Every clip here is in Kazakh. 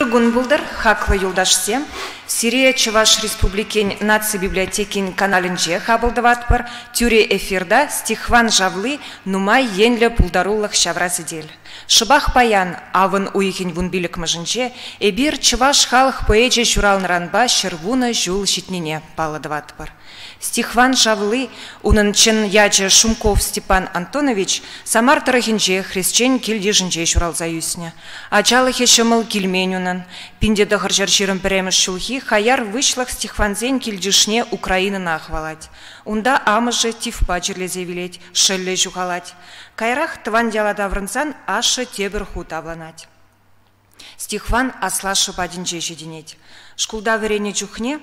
Гунбулдар, хаклы юлдашсем, Сирия Чуваш Республикен наци библиотекин каналинже хабылдыватпыр, тюре эфирда стихван жавлы нумай енлі пулдаруллах шавразыдель. Шыбах паян авын уйхин вунбилік мыжынже, эбир Чуваш халық поэже журалныранба шырвуна жул шитнине паладыватпыр. Стихван жавлы унын чын ячы Шумков Степан Антонович самар тарахинже хрещен килдежінже журалза юсне. Ачалыхе шымыл килменюнан, пинде дохаржар жирым піреміш шулхи, хаяр вышлах стихванзен килдешне Украинына ахвалать. Унда амыжы тифпа жерлезе вилеть, шелле жухалать. Кайрах тван дялада врынсан ашы тебір хут авланать. Стихван аслашы падинже жеденеть. Шкулда верене жухне,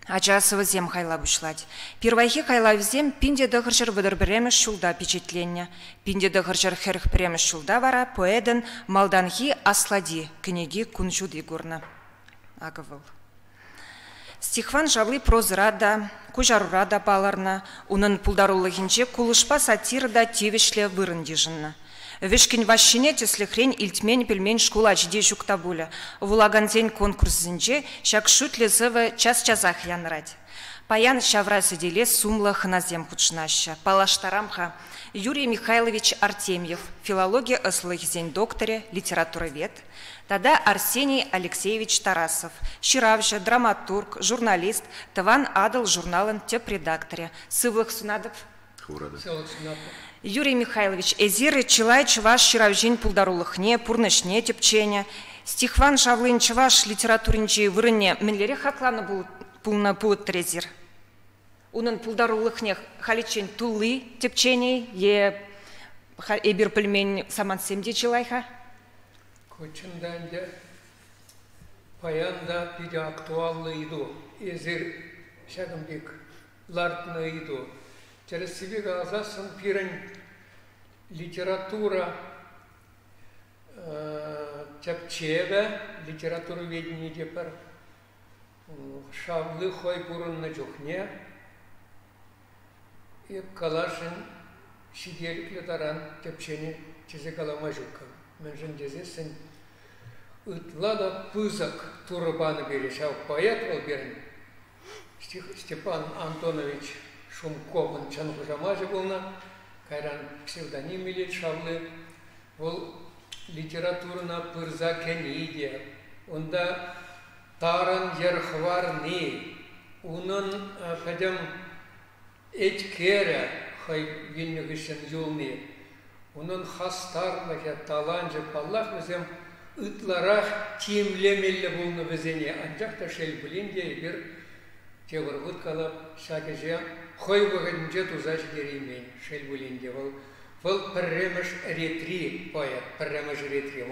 Ачасывы зем хайла бушлать. Первайхи хайла взем пинде дохаржар выдыр біреміш шулда печетленне. Пинде дохаржар херх біреміш шулда вара поэден малданхи аслади, кнеги кунчуды гурна. Агывыл. Стихван жавлы прозырада, кужарурада баларна, унын пулдарулығынче кулышпа сатирда тевешле вырындежынна. Вешкин ващине тесле хрень ильтмень пельмень школа жде жукта буля. Вулаганзень конкурс зинже, шак шутле зывы час-часах янрать. Паян шаврасы деле сумла ханазем худшнаща. Палаштарамха Юрий Михайлович Артемьев, филология ыслых зень докторе, литературовед. Тада Арсений Алексеевич Тарасов, щиравжа, драматург, журналист, таван адал журналын теп-редакторе. Сывлых сунадов. Юрий Михайлович, эзиры чылай чываш щиравжин пулдарулыхне, пурнышне тепчене. Стихван жавлын чываш литературинчи вырыне менлере хакланы пулна пулыт трезир. Унын пулдарулыхне халичен тулы тепчене, эбир пельмень самансемде чылайха? Кочынданде паянда пиде актуаллы иду, эзир шагымбек лартны иду. Через себя азасын пирен литература тепчебе, литературу ведение депер, шавлы хой бурун на джухне, и калашин сидель клетаран тепчене чезе каламажука. Менжен дезесен утлада пызак турбаны берешав поэт волберн Степан Антонович Шумковын чанхужамажы болна, кайран псевдоним илет шавлы, ол литературна пырза кениде, онда таран ерхварни, унын пәдем эткере хай вильнюгішін юлни, унын хастарлығы таланжы паллах бізем ытларах тимлемелі болны бізене, анжақта шел білінде бір тевырғыт қалап шакеже хой вағынже тузаш дереймен шел білінде. Бұл пірреміш ретри поэт, пірреміш ретри.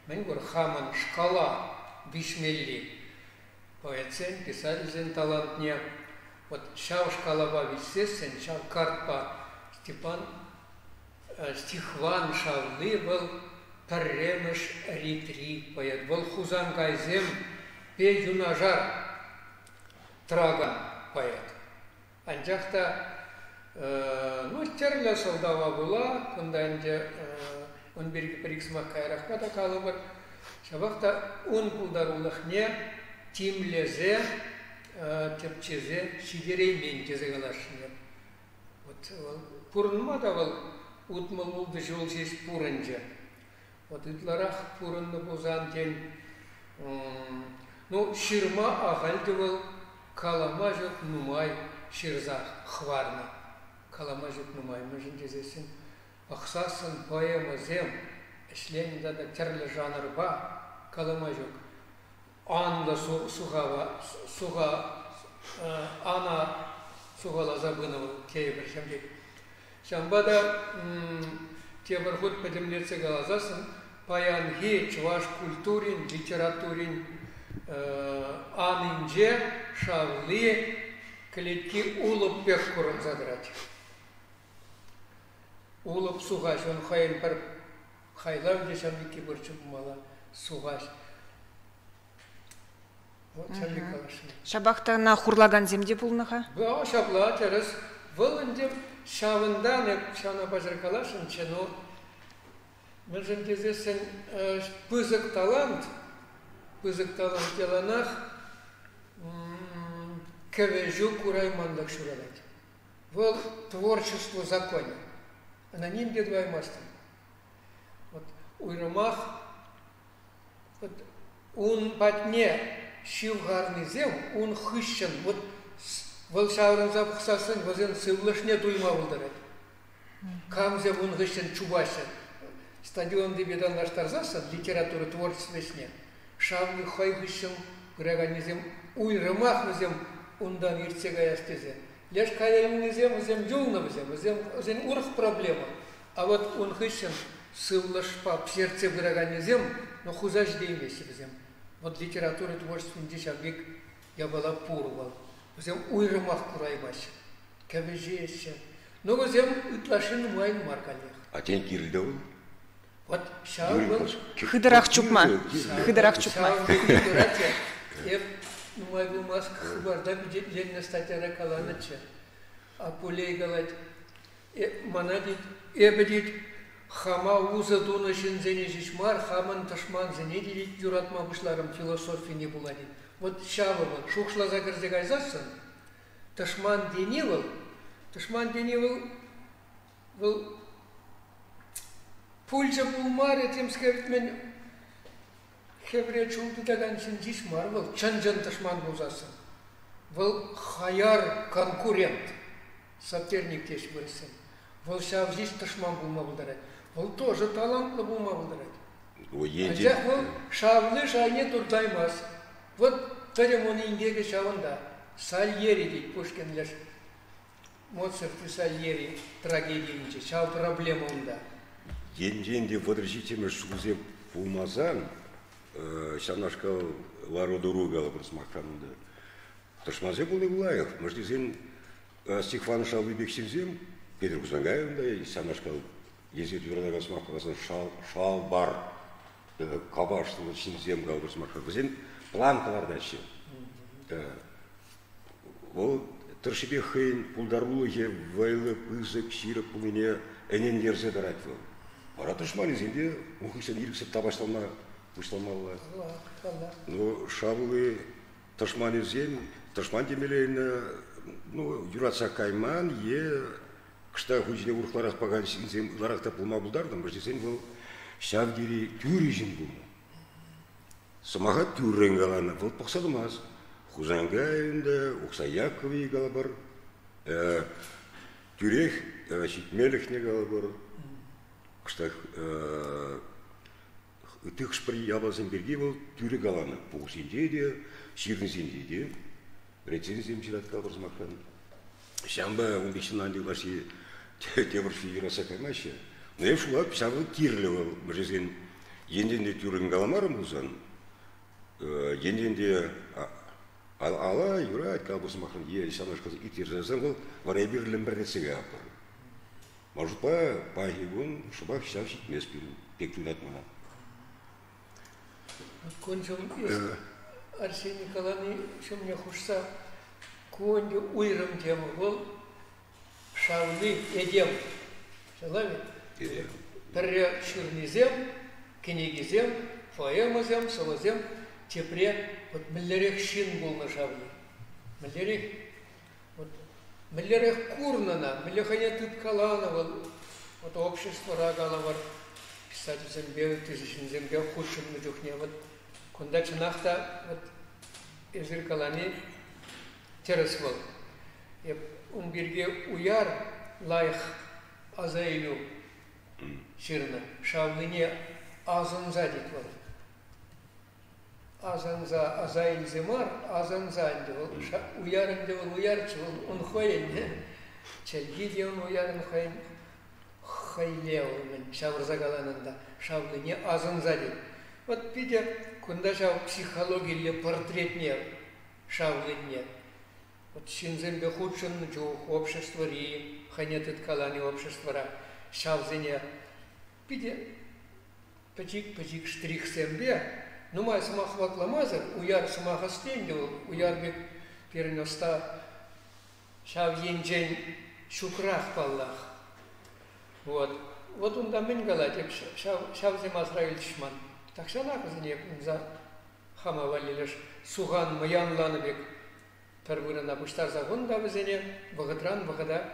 Мен ғыр хаман шкала бишмелли поэтсен, писательсен талантне. Вот шау шкалаба висесен, шау картпа Стихван шавлы был пірреміш ретри поэт. Бұл хузан кайзем пе юнажар траган поэт. Анжақта, терлі солдава була, күнданде он бергі приксмақ кайраққа да калы бір. Шабақта он пулдарулықне тимлезе, тепчезе, шидереймен тезе қалашыне. Пұрынма да бұл ұтмыл бұлды жол сес пұрынже. Үтларақ пұрынны бұзан тен, шырма ағалды бұл каламажық нумай шырзақ хварна. Каламажық нумай мұжын дезесін. Ақсасын поэма зем, ішленінде да терлі жанр ба, каламажық. Анда ана суғала забынывыл кейбір шамдек. Шамбада тебір худ пәдемлетсе қалазасын, паянге чуваш культурин, литературин, анынже шавлы клетки улып пек құрын задырат. Улып суғаш, он хайын бір хайлам дешамдеке бірчі бұмала суғаш. Шабақта на хурлаган земде бұлныға? Ба, шабла, терес. Вылынде шавында не шана бажыркалашын чену. Мүжін кезесен пызык талант бызыкталан деланах кевежу кураймандак шуралать. Вот творчество законе. Аноним дедвай мастер. Вот уйрамах, вот он патне шив гарный зем, он хыщен, вот волшавран запахсасын, возен сывлышне дуйма волдарать. Камзе он хыщен чубашен. Стадион дебедан наштарзасан, литература творчества сне. Шавны хай хыщен, граганизем, уйрамах назем, ундан иртсегая стезе. Лишь каяюн зем, зем юлна зем урх проблема. А вот он хыщен сывлыш пап сердце граганизем, но хузаж деймеси зем. Вот литература творчества дешавик я была пурвал. Зем уйрамах кураймаш. Кавежеще. Но зем итлашин майн маркалех. А тень кирдовый? Вот шав был. Хыдырах чупма. Хыдырах чупма. Ну, мой был маск хыбарда бюджетленная статья ракаланача. А пулей галать. Манадит, эбедит, хама уза дунашин зенежишмар, хаман ташман зенедилит, юратма вышларам философии не буладит. Вот шава был, шухшла загрзегайзасан, ташман денивал, был пульча булмар, этим сказать, мен хевре чулды таганшин дишмар был, чанжан ташман бузасан. Был хаяр конкурент, соперник теш бырсын. Был шав здесь ташман булма булдарать. Был тоже талантлы булма булдарать. Ажак был шавлы шайне турдаймас. Вот тадем он индеге шавында. Сальери дейт Пушкин лишь. Моцарт и Сальери трагедиинче. Шав проблема унда. Енде водрежительно шузе булмазан. Шанашка лароду ругала просмахтануда. Ташмазе был не влаях. Может, зен стихван шавлыбек симзем. Петр Кузангаевда и Шанашка езет юрдага смахтанасан шалбар. Кабаштылы симзем галбыр смахтанасан. Зен планкаларда ще. Ол тыршыбек хейн пулдарулыге вайлы пызык ширып пулыне энен дерзе даратвыл. Ара ташманы зенде ухышан иріксіп табашталма пушталмалла. Ну, шабылы ташманы зен, ташман демелейна, ну, юратса кайман, кышта хучине урхларах паган синзем ларахта пулма булдардым, башдесен был шавдири тюрижин был. Самага тюрен галана, вот пахсадымаз. Хузангаевда, Ухсаякови галабар, тюрех, щитмелехне галабар, кыштах тых шпри ябазен бергивал тюре галана, паусиндеде, ширнзиндеде, рецензием чират галбар смахан. Шамба умбишнанди лаши теврфи юраса каймаще. Но я шула писавыл кирлевал, мажезен енденде тюрен галамарым узан, енденде Ала, юрат, калбус махан, шанашка итерзен был, варайбир лемберецега апар. Может, пагибун, шубах шавшит меспил, пектунат мана. Кончил Арсений Николаевич, что мне хочется, конди уйрам тему был, шавны едем. Шалами? Перре ширнизем, кенегизем, фаемазем, салазем, тепре, вот миллерех шин был на шавне. Миллерех курнана, миллеханя тыткалана, вот общество рагалавар, кстати, зембе, тысячный зембе, худшим на дюхне, вот, кunda чынахта, вот, эзеркалани тересвал. Он бирге уяр лайх азайлю ширна, шавныне азанза дитвал. Азанза, азайл зимар, азанза дивал, уярын дивал, уярчывал, он хоен, чельгиди он уярын хоен, хайлеумен, шаврзагаланында, шавныне азанза дит. Вот видя, кunda шав психология или портретне шавныне, вот шинзембе худшин жух общество ри, ханетет калани общество ра, шавзене, видя, пачик штрих сембе, ну, май самах вакламазар, уяр самах астендил, уяр бек переноста шав енджен шукрах паллах. Вот он да мен галатек шав земас раильшман. Так шалах за хама валилеш суган маянланы бек тарвырына буштар загон да безене багытран багада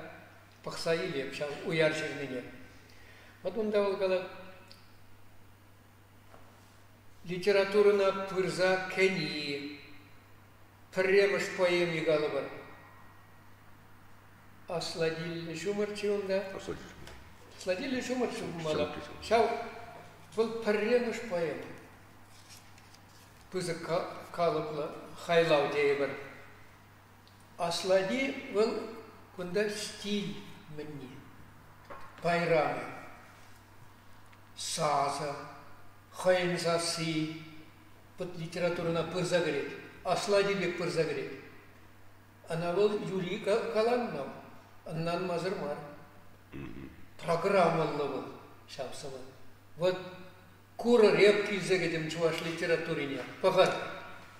пахсай леп шал уяр жермене. Вот он давал гала литературына пырза кени премыш поэми галабар. Асладили шумарчунда. Сладили шумарчумала. Шау был премыш поэм. Пызы калыпла хайлау дейбар. Аслади был кунда стиль мне. Байрамы. Саза. Хайнзасы. Вот литературына пырза говорит. Аслади бек пырза говорит. Она был Юрий Каланнау. Аннан Мазырмар. Программалы был. Шапсалы. Вот кура репки загадим чуваш литературине. Пахат.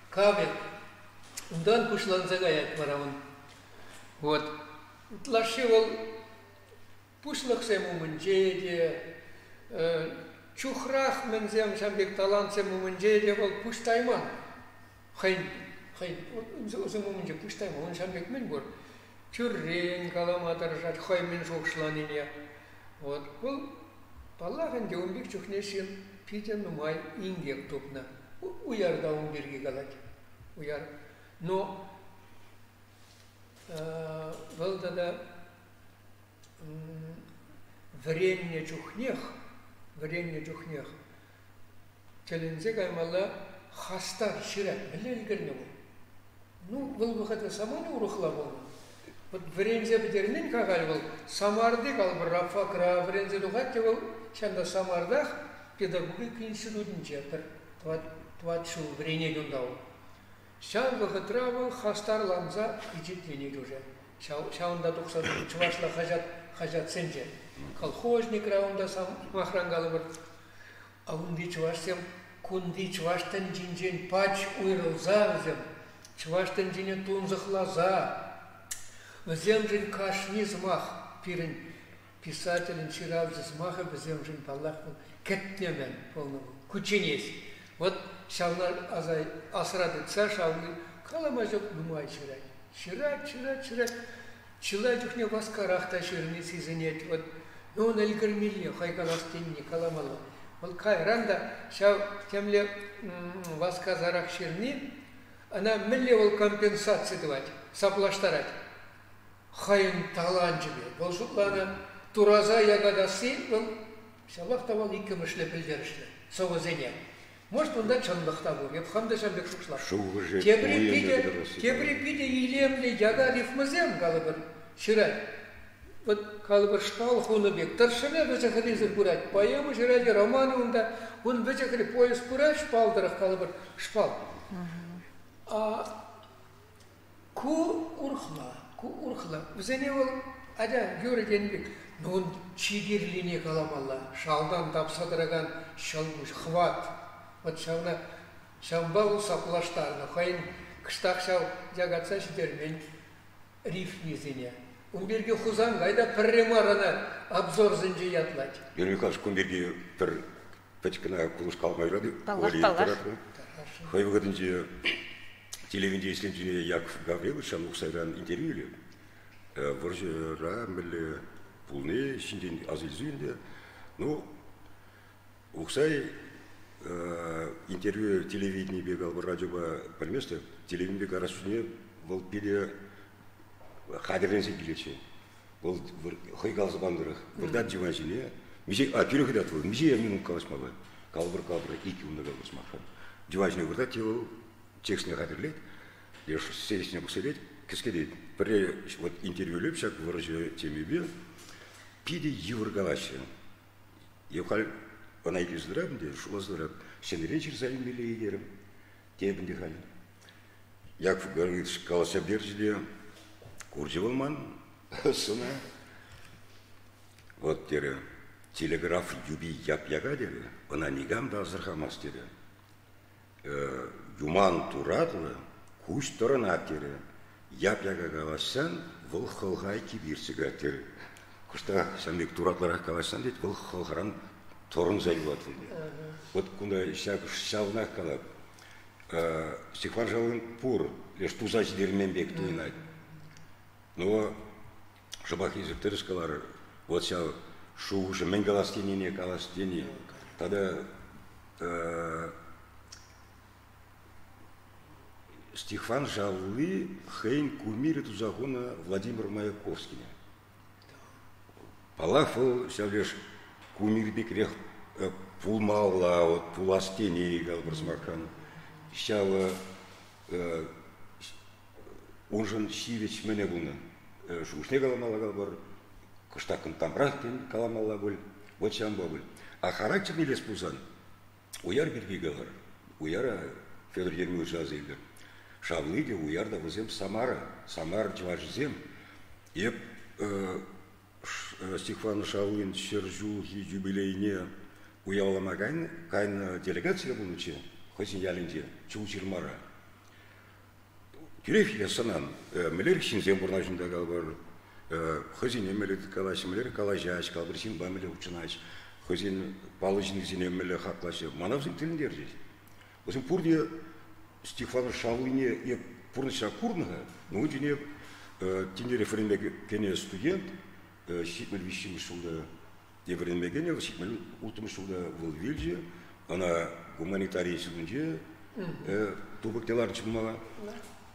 Кабел. Ундан пушлан загаяк мараван. Вот. Тлашивал пушлах сему мунджеде. Чухрах мензем шамбек талант сему мунджеде был пуштайман. Хайн. Узему мундже пуштайман. Он шамбек мен бор. Чуррен каламатар жат хай мен жокшланине. Вот. Был Паллаган деумбек чухнешин питен нумай ингек топна. Уярда умберги галать. Уяр. Но валдада вренне чухнех, челензе гаймалла хастар шират, билел гернему. Ну, был выход самону урухла был. Вот врензе бедернен кагаль был, самарды калбыр рафакра, врензе духатте был, шанда самардах педагогик институтын жертыр, тватшу врене гундау. Шан выходра был хастар ламза ичит денег уже. Шаунда тухса чувашла хажат сенже. Колхозник раунда сам махрангалы бір. А унди чувашсем, кунди чуваштан жинжен пач уйрылза взем. Чуваштан жине тунзахлаза. Взем жин кашни змах пирин. Писателин чирав змаха взем жин паллах был. Кеттнемен полный был. Кученес. Вот шавнар азай асрады ца шавны каламажок нумай чирай. Чирай. Чилай жухне васкарахта ширни сизенет. Вот он эльгармилье хайкаластенни каламала. Вот кайранда шав темле васказарах ширни, она милле вол компенсации давать, саплаштарать. Хайын таланчыбе. Бол шуклана тураза ягадасы, бол шалах тавал икі мышле пілдерішлі. Совазене. Может, он да чандахта был, я бхам да шамбек шушлар. Тебри пиде илемли яга рифмазем галабыр ширай. Вот галабыр шпал хунабек. Таршаме бечахари зыргурать. Поэму ширади романы унда. Он бечахари пояс курать шпалдырах галабыр шпал. Ку урхла. Взене ол адан гюры денбек. Но он чигирлине каламалла. Шалдан тапсадыраган шалмуш хват. Вот шавна шамбал саплаштарна, хайын кыштақ шау жагатса шидермен рифни зене. Умберге хузан гайда пірремарана обзор зінже ятлать. Юрий Михайлович, кумберге пір пәчкіна кулыш қалмайрады. Паллах. Хай выгодынже телевизия исследования Яков Гаврилович, он ұқсайран интервьюлі. Вұржыра мүлі пулны, шинден азылзуінде. Ну, ұқсай интервью телевидения бегал в радио полместа, телевидение бегал рассудне, был пиде хадеренсе билече, был хайгал забандырах, вырдат диванжине, тюрек дат был, миже ямин калашмалы, калбыр ики ундагал басмаха, диванжине вырдат его текстне хадерлет, лишь сесне посылет, кескедет, при вот интервью лепшак выражу теме бе, пиде еврогалаще, евхаль она идет здравым, шла здравым. Сен вечер за ним миллионером, тебенде халин. Яков говорит, каласа берджде, курджевалман, сына. Вот тере телеграф юби яп ягадере, она нигам да азархамас тере. Юман туратлы, куш торона тере, яп ягагаласан, вол холгай кибирсига тере. Кушта самбек туратларах каласан дед, вол холгаран торын зайват. Вот куда шавнах калап. Стихван Жавлын пур, лишь тузач дерменбек туйнать. Но шабах езектер скалар, вот ся шу уже менгаластенине каластени, тогда Стихван Жавлы хейн кумир тузагона Владимир Маяковский. Палафл ся лишь кумир бекрех пулмала, вот пуластени галбарсмахан. Сява он же сивич мене булны. Шушне каламала галбар, кыштакын тамрахтен каламала был, вот сям бабыл. А характер не лез пузан. Уяр биргигалар, уяра Федор Ермилович Азейдер. Шавлыге уярда вызем Самара, Самар чважзем. И Стихван Шавлын Шержулхи юбилейне уявлама кайн делегация был уче. Хозин ялинде, чулчирмара. Тюреф я санан, мелер шинзем бурнажында галбар. Хозин емелет калаш, мелер калажаш, калбрсин бамеле учинаш. Хозин палычник зине меле хаклашы. Манавзин тилиндер здесь. Возим пурде Стихван Шавлыне и пурныча курнага, но удине тинде референдуме кене студент, ситмель вещим шулда референдуме кене, ситмель утым шулда в Вильже. Она гуманитарий сюда, тубактелар чумала.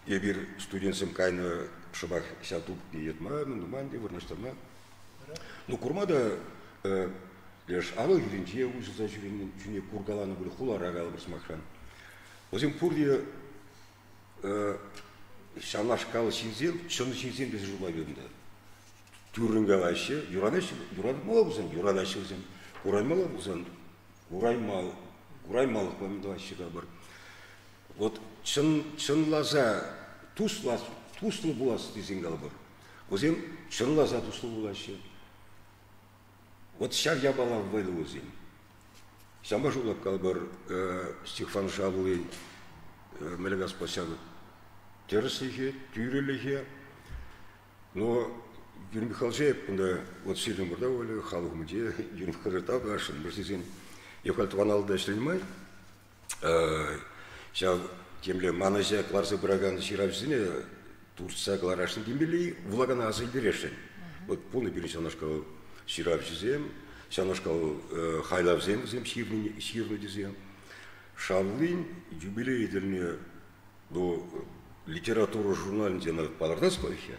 Я бир студентам кайна шабах ся туб не едма, ну манди вырнаштама. Ну курмада лишь ало гринче уже заживен, чуне кургалана были хулара галбарсмахан. Возим пурди шана шкала синзел, шана синзел без жулавенда. Тюрингалаще, юранеш, юранмала бузан, юранеш бузан, уранмала бузан. Ураймал помидоващик бар. Вот чын лаза туслы булас дизин галбар. Озем чын лаза туслы булаще. Вот шар я бала в вайлы озем. Сама жулак галбар Стихван Жавлы мелегас посяды. Терслихе, тюрелихе. Но Юрий Михайлович, вот сильно мордовали, халухмуде, Юрий Михайлович табашин, мерзизин. Я хотел ваналда шлемай. Сейчас темле маназя кларсы браган ширавзине Турция кларашин дембели влагана азайдерешен. Вот полный перечень нашкал ширавзем, сейчас нашкал хайлавзем зем ширный дизем. Шавлин юбилей дельне до литературы журналінде на палардас коихе.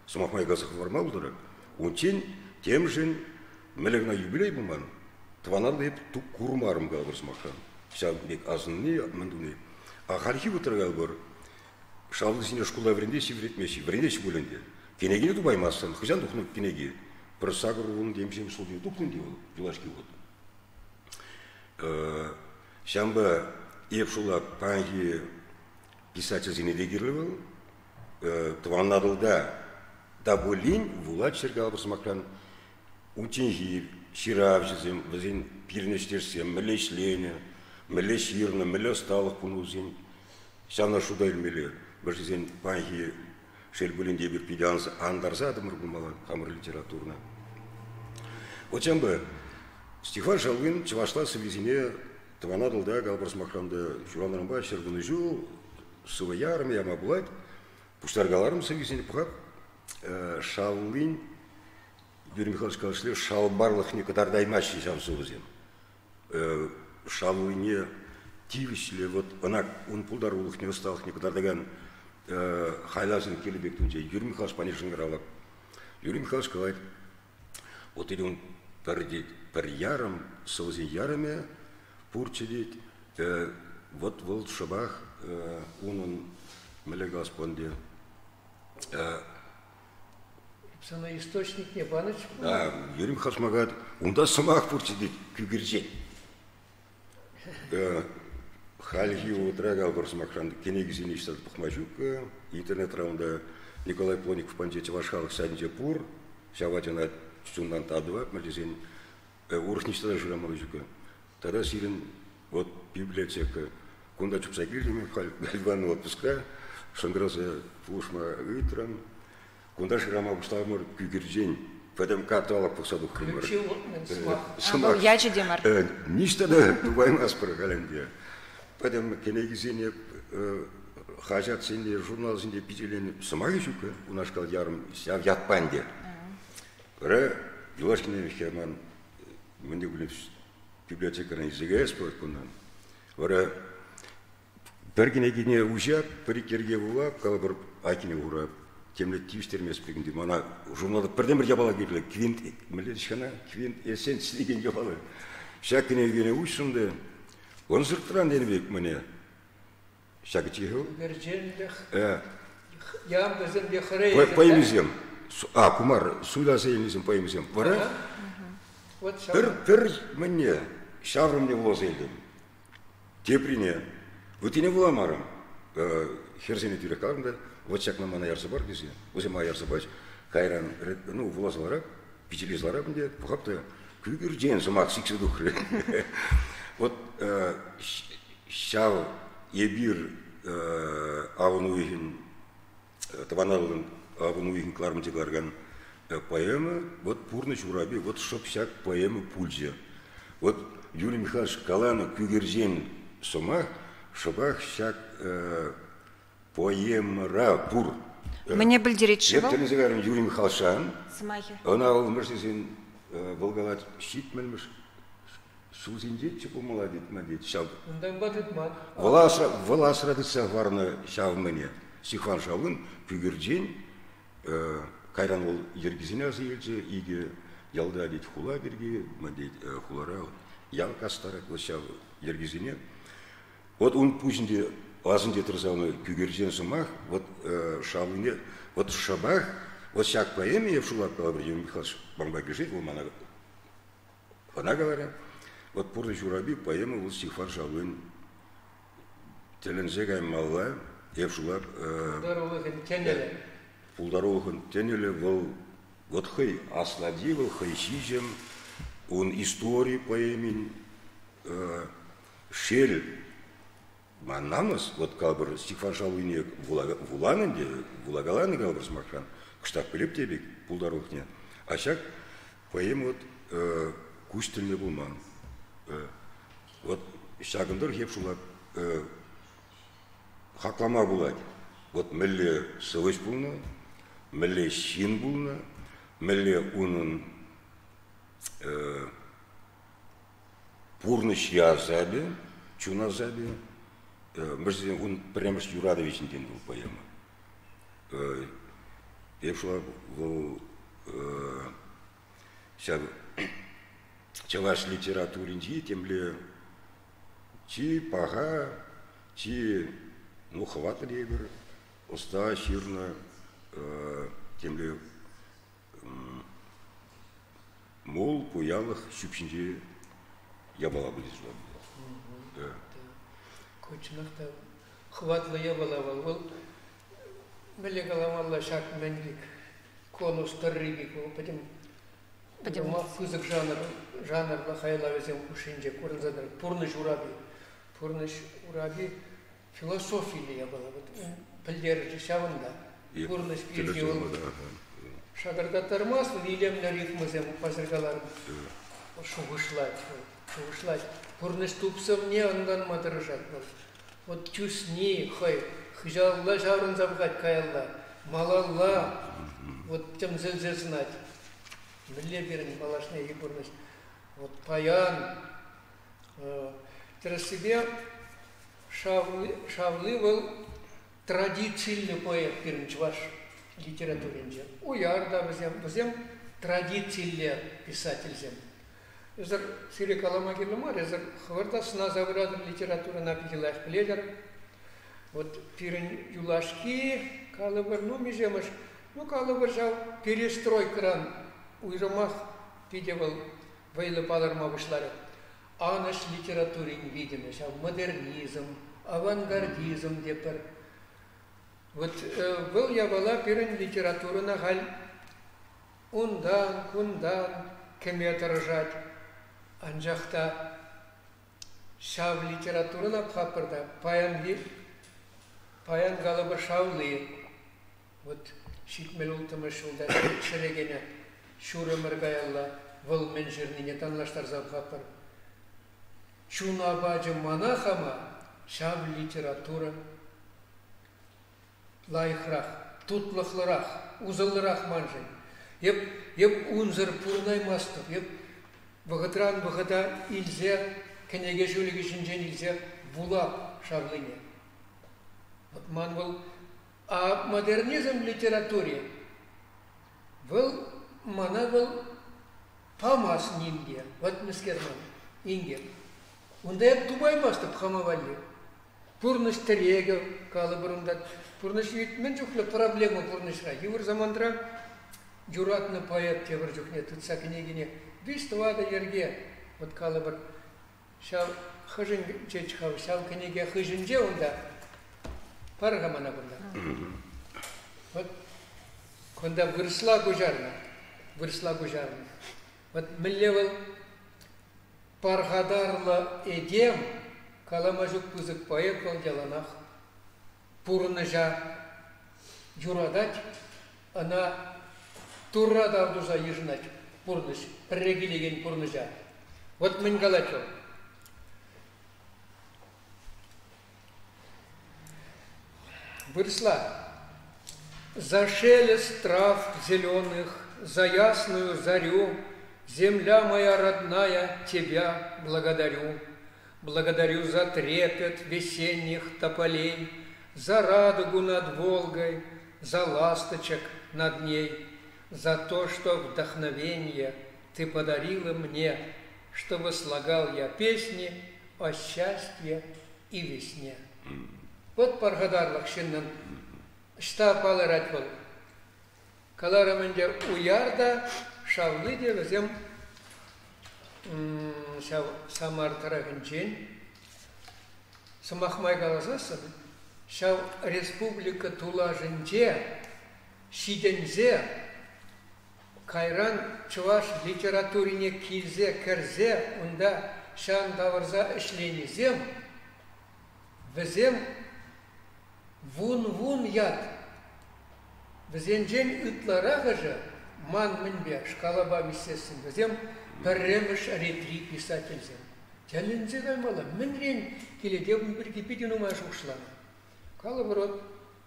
Самахмай газах вармалдыра. Он тем же мелегна юбилей буман. Тванады тук курмарым галбарсмахан. Вся бек азынны, мандуны. А хархи вытыргал бар. Шавлы сине школа врендеси вретмеси, врендеси буленде. Кенегине дубаймастан, хызян духну кенеги. Просагр вон демсем судьи духнун дивол, дулашки вот. Шамба епшула панги писатель зинедегирлывал. Тванадылда дабулин вулат шергалбарсмахан. Утенги ширавжизем, возин пирнештерсем, мелеш лене, мелеш ирна, мелеш сталых пунузин. Сяна шудайль меле, башизен панги шельбулинде бир пиданс андарзады мургумала, хамр литературна. Вот чем бы Стихван Жавлын чавашла совезине Тванадылда галбарсмаханды журанырымба шергуныжу, сывыярым яма булайт, пуштаргаларым совезине пухат, Шавлын Юрий Михайлович сказал, шалбарлых не катардаймащий сам сузем. Шалуйне тивишле, вот он пулдарулых не усталых не катардаган хайлазын келебек тунче. Юрий Михайлович понешен гралак. Юрий Михайлович говорит, вот или он пер яром, сузен ярами пурчедит, вот волт шабах, он мелегас понде. Sana источник не баныч. Да, Юрий Михайлович магат, унда самах пурчидит күгірже. Хальги утрагал барсмакхан кенегизин иштат пухмажук, интернет раунда Николай Плоников пандете вашхалых саднде пур, сяватина чундан тадва, мальдизин урхништада журамалыжука. Тогда сирен вот библиотека, кунда чупсагильдами, гальван отпуска, шанграза фушма итран. Кунда ширама уставмыр күгіржен, Федем каталог по саду хример. Я же демар. Ништа да, тубаймас прогалендия. Потом кенегизине хажат сенде журнал сенде пителен самаги шука у нас кал ярым сяв ятпанде. Ре Юлашкине Херман менде билеп библиотеканы изегес поткунан. Ре бергенегине ужап, перикерге булап, калбыр акине урап, темле тивистермес бигинде мана журналда берден-бир жабала келе квинт милешкана квинт эссенс деген жабала. Шакинегине ушунда он зыртыран денебек мене. Шакичиху. Берженлех. Ям безен бехрей. Поемизем. Кумар, суда сеймизем поемизем. Вара? Пер мне шаврым не влозелдем. Теприне. Вот и не вламарым. Херзене тюрекарында, вот шак на мана ярсы бар десе. Өзем аярсы бач. Кайран, ну, влазлара, пичелезлара бінде, пухапта күгір жен сумак сиксі духры. Вот шав ебир авнуихин таваналын авнуихин клармтикларган поэма, вот пурны чураби, вот чтоб всяк поэма пульзе. Вот Юрий Михайлович Калана күгерзен сумах, шобах всяк поэмара пур. Мне білдерет Я называю Юрий Михайловичан. Смахи. Он алмырсызен Волгалат щитмельмыш. Сузинде чепу молодец, молодец, шав. Волас радыца варна шав мне. Сихван шавын күгерден кайран ол ергизине азы елже, иге ялда дед хула берге, мадет хулара, ял кастарак, вот шав ергизине. Вот он пузінде азынде тұрзауны күгерден сымақ, вот шавыне, вот шабах, вот шак поэме, я в шулап калабр, Юрий Михайлович Бамбак лежит, она говорит. Вот пурды жураби поэма был стихфар шавын телензегай малла евшулап пулдаровын тенеле был вот хай асладивыл хай сижем он истории поэмин шел манамыз вот калбыр стихфар шавыне вуланынде вулагаланы калбыр смархан кыштак билеп тебек пулдаровне ашак поэма вот кустельне булман. Вот шагындыр хеп шулап хаклама булат. Вот мелле сылыш булна, мелле шин булна, мелле унын пурныш язаби, чуназаби. Мырзен он прямо с Юрадовичем ден был поэма. Хеп шулап был шаг чаваш литературинди, темле чи пага, чи ну хватали егор, оста ширна, темле мол пуялых щупчинди ябала были ждать. Кучнахта хватлы ябала был, меле галамалла шак менлик, конус тарриги, потом фызык жанр хайлавезем кушинже курнзадар пурныш ураби философия я была вот пилдер жашавында пурныш пирге ол шагарда тармас илемле ритмызем пазыргалар шугышлать пурныш тупсым не андан матырышат вот чусни хой хыжалла жаврын забгать каялла малалла вот тем зелзел знать. Милле берни балашне егорныш. Вот паян. Терес себе шавлы был традиционный поэт бернич ваш литературинже. Уярда взем традиционный писатель зем. Эзер сире калама гирлемар, эзер хвардасына заврадым литература напилах пледер. Вот пирен юлашки калыбыр, ну межемыш, ну калыбыр жау перестрой кран. Уйрамах пидевал вайлы паларма вышлары. Аныш литературин видимость, модернизм, авангардизм депер. Вот был я была пирен литература на галь. Ундан, кундан, кеме отражать. Анжахта шав литература на пхапырда. Паян галабы шавлы. Вот шитмел ултымы шулда шерегене. Шура мыргаялла, выл менжернине танлаштар забхапар. Чуна баджы манахама, шав литература лайхрах, тутлахларах, узалларах манжен. Еп унзыр пурнай мастов, еп вагатран вагада илзе, кенеге жулиги жинжен илзе була шавлыне. Вот ман был, а модернизм в литературе был, мана был памас нинге, вот мискерман, инге. Унда еп тубай мастов хамавали. Пурныш тереге, калыбырымдат. Пурныш мен жухлы проблема пурнышра. Юр замандра юратны поэт тебір жухне тұтса книгине. Биствада ерге, вот калыбыр. Шал хыжын чечхау, шал книге хыжынже онда. Паргамана бунда. Вот, конда вырсла гужарна. Вот миллевал паргадарлы эдем, каламажук пузык поэт был деланах. Пурныжа юрадать, она туррада авдуза ежнать, пурныш, прегилеген пурныжа. Вот мен галачо. Выросла за шелест трав зеленых, за ясную зарю, земля моя родная, тебя благодарю. Благодарю за трепет весенних тополей, за радугу над Волгой, за ласточек над ней, за то, что вдохновение ты подарила мне, чтобы слагал я песни о счастье и весне. Вот паргадарлық шиннан штаб алырат был. Калараменде уярда шавлы де өзем самар тарағын жен, самахмай қаласасын, шау республика тулажынже, шидензе, кайран чуваш литературине килзе, кірзе, онда шан давырза ішленезем, візем вун яд, візенжен үтлараға жа, ман мінбе, шкалаба мистесін, візем бірреміш ретри писательзем. Тәлінзе қаймала, мінрен келеде бір кепеден умаш ұшыланы. Калыбырот,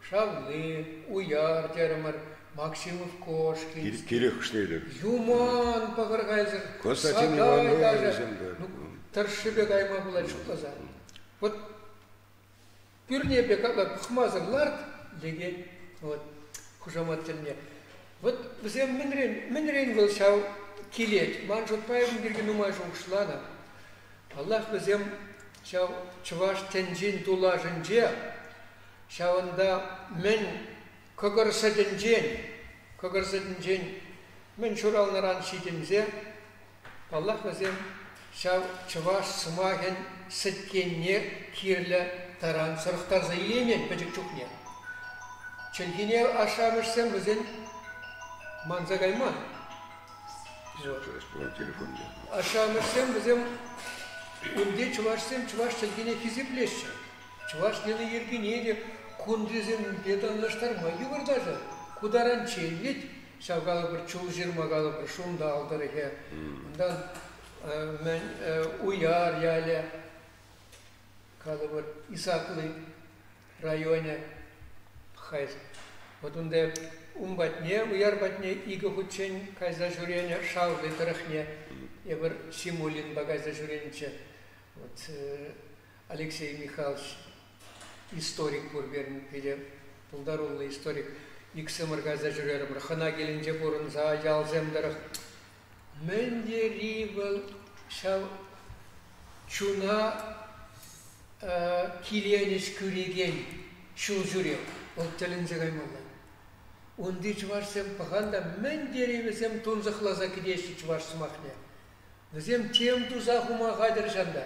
Шавлы, Уяр, Термар, Максимов Кошкин. Кирих Шнейлер. Юман Пагаргайзер. Константин Иванович. Таршибе гайма была чуклаза. Вот пюрнебе как пхмазар ларт деген, вот хужамат телне. Вот взем минрен был шау килет. Манжут паевым берген умай жушлана. Аллах взем шау чуваш тенжин тулажынже. Шаванда мен көгірсідінжен, мен шуралнаран шидінзе, Аллах өзем шав чуваш сымаген сіткенне кирлі таран сұрықтар заиленен бәжік чукне. Чөлгене ашамышсем өзен манзагайман. Ашамышсем өзем үнде чувашсем чуваш чөлгене кизиплеші. Чуваш нелі ергене де күндізім беданлаштар майы бар даже. Кударан челвет, шавгалы бір чул жирмагалы бір шумда алдырығы. Ондан мен Уяр ялі, калы бір Исаклы районе хайз. Вот онда умбатне, Уяр батне игі хүтчен кайза жүрене шавлы тұрықне. Ебір Симулин багайза жүренче. Вот Алексей Михайлович историк көрберін педе, пұлдарулы историк. Иксымырғаза жүрері бір қына келінже бұрынза ялземдірік. Мәндері бұл шау чуна киленіш көреген шул жүрек. Ол тілінзе қаймалай. Онды чувашсем пағанда мәндері бізем тұнзықлаза кедеші чувашсымақне. Бізем тем тұзақыма қадыр жанда.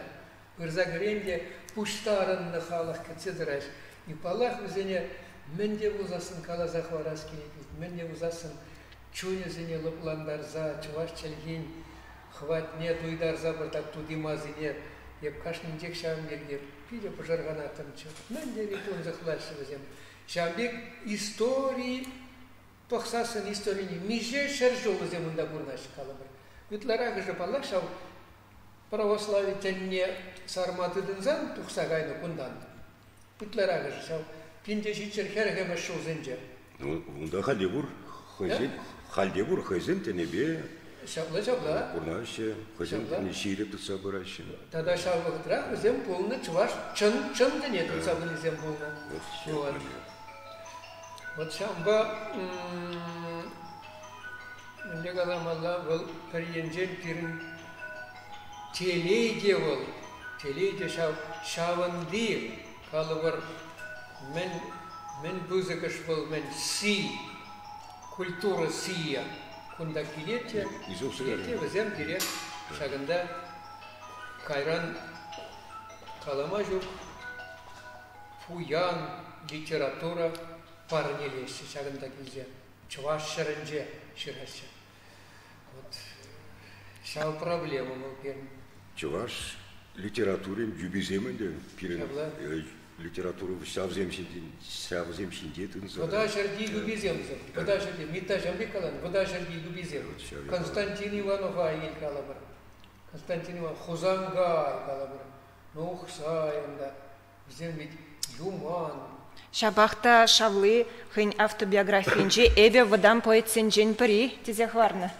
Үрзагіренде пуштарынды халық кетседірәш. И палах бізене менде бұзасын калазақ варас келетет. Менде бұзасын чуне-зене лыпландарза, чуваш чәлген, хватне туйдарза бұртап тудимазыне, еп кашнын жек шағым ерге, пиде пұжарған атым чы. Менде ретон зақлашы бізем. Шамбек истории, пақсасын историяне, меже шәр жол бізем ұнда бұрнашы қалыбыр. Үтларағы жы палах шау православие тенне сарматыдын зан тухсагайны кундан. Путларага жау пиндешичер херге машул зенже. Ну, унда халдебур хозин тенебе. Шабла. Урнаще, хозин не ширит тут собираще. Тогда шабла трах зем полный чуваш чын нет забыли зем полна. Вот шамба мне галамалла был перенжен пирин телеге был телеге шаванди калыбыр мен бузыкыш был мен си культура сия кунда килете везем килет шагында кайран каламажук фуян литература парнелesi шагында кизе чуваш шарынже ширасы. Вот шау проблема был первым. Чуваш литературем юбиземенде пирен литературу савземшинде тынза. Вода шарди юбиземзе. Вода шарди мита жамбикалан. Вода шарди юбизем. Константин Иванов айыл калабыр. Константин Иванов Хузанга калабыр. Нухсай онда зембит юман. Шабахта шавлы хын автобиографинче эбе выдам поэтсенжен пыри тизе хварны.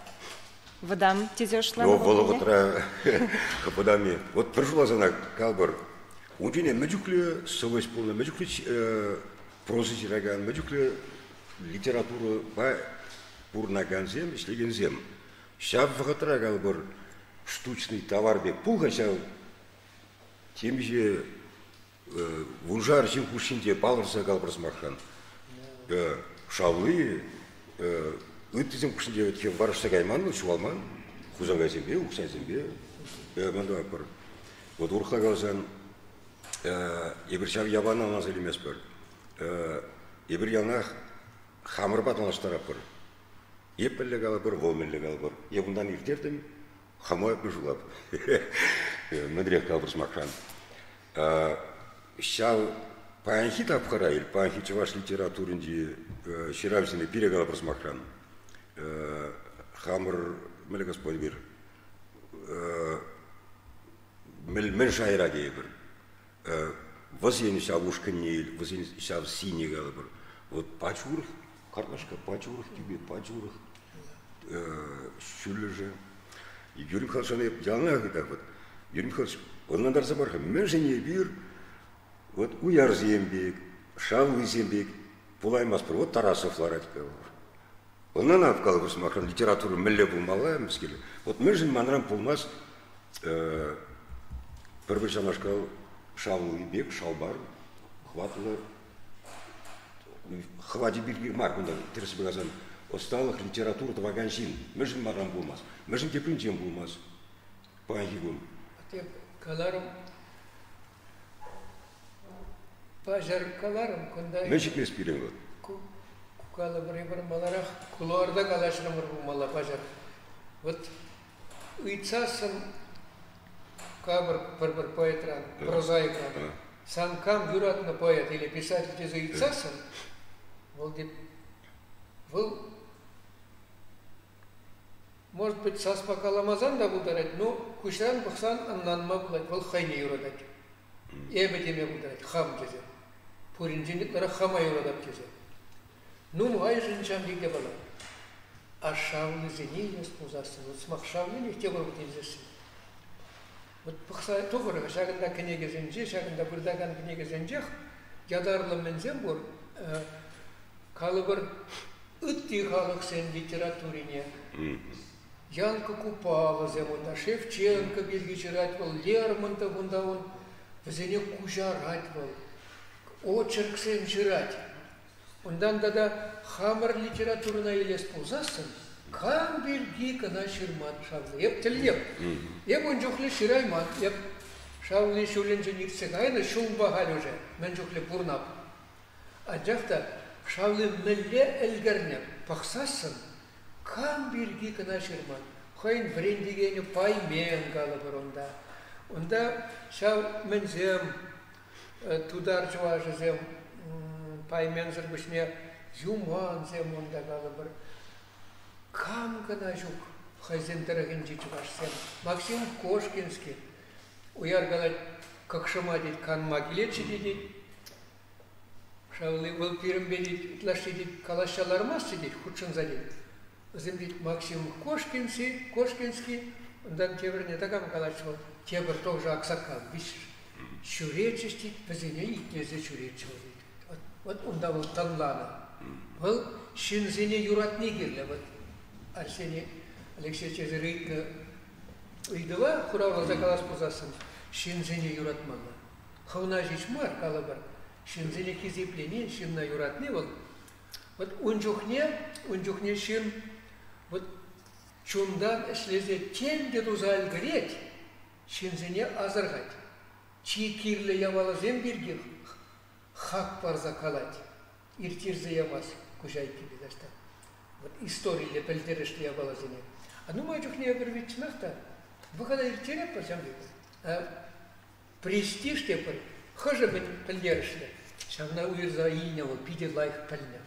Выдам тизе ушла. Ну, вологодра каподами. Вот прошло зана калбар. Унтине мәҗүкле совесть полна, мәҗүкле проза җираган, мәҗүкле литература ба пурнаган зем, эшлеген зем. Шаб вагатра калбар штучный товар бе пулга шау темже вунжар жин кушинде балырса калбар смахан. Шавлы үттизем кушинде өткен барышта кайман, шуалман, хузанга зембе, уксан зембе. Манда бар. Вот урха галзан Ебір ябан аназыл емес бір. Ебір янақ хамыр баталаштара бір. Еппілі қалы бір, волмелі қалы бір. Ебіндан ертердім, хамай бір жылап. Мүдрек қалы бір смақшан. Шал паянхи тапқара, ел паянхи чываш литературынде ширавсіне пире қалы бір смақшан. Хамыр, мүлі господь бір. Мүл шайра кей бір. Возьми шавушка нейл, возьми шав синий галабр. Вот пачурх, картошка пачурх тебе, пачурх, шулежа. И Юрий Михайлович, он ялна так вот. Юрий Михайлович, он надо разобрать. Межение бир, вот уяр зембек, шавы зембек, пулай маспор, вот Тарасов ларатика. Он надо в калабр смахран литературу мелле булмала, мскили. Вот межен манрам пулмас, первый жанашкал. Шавлы бек, шалбар, хватит биргир маркунда, терс бегазан, осталых литература таваганшин, межен марам булмас, межен тепринчем булмас, паангигун. Теп каларым, пажар каларым, кунда. Межик не спирен вот. Кукала брибар маларах, кулорда калашрам мала пажар. Вот уйцасам. Кабр поэтран, прозаикран. Сам кам юратно поэт или писатель тезуицасан, может быть, сас пока ламазан да бударать, но кушан бахсан аннанма булать, вол хайне юрадать. Эбетеме бударать, хам тезе. Пуринжинит нара хама юрадать тезе. Ну, муай жинчам лиге бала. А шавлы зенилес пузасы, вот смах шавлы не те горбут изеси. Вот пахса тугры шагында книга зенже, шагында бурдаган книга зенжех, ядарлы мензем бур, калыбыр ытти халық сен литературине. Янка Купала земунда, Шевченко билги жирать был, Лермонтов унда он везене кужарать был, очерк сен жирать. Ундан да хамар литературна елес пузасын, кам билги кана ширман шавлы. Еп тілдеп. Еп он жухли ширайман, еп шавлы шуленже нирсегайна шумба хал уже, мен жухли бурнап. А жахта шавлы мелле элгернеп, пахсасын, кам билги кана ширман. Хайын брендигені паймен калыбыр онда. Онда шав мензем, тудар жуажы зем, паймен зірбішне юман зем онда калыбыр. Кам кана жук хайзен дырығын жичуаш зем. Максим Кошкинский, уяр галать, как шама дит, канма келечи дит, шавлы был пирым бедит, лаши дит, калашалармас дит, худшын задит. Өзім дит, Максим Кошкинский, ондан тебіріне тағам калашыл, тебір тоғжа ақсақал, бишір. Шүречіш дит, бізіне итнезе шүречі дит. Вот онда был танланы. Был шинзене юратны керлі, вот Арсений Алексей Чезерейtні үйдіва, құравалда калас бұзасын, шинзене юратмалы. Хауна жечмар калы бар, шинзене кезеплене, шинна юратны бол. Вот унжухне шин, вот чундан ішлезе тенде дузал греть, шинзене азырғать. Чи кирлі явалы земберге хак барза калать, иртирзе явас, кужайки бедашта. Вот история пельдерешлі явалы земе. А ну мачухне обервичнахта, выхода иртирет по всем веку. Престиж тепер, хожа бен пельдерешлі. Шавна уйрза инявал, пиде лайх пельня.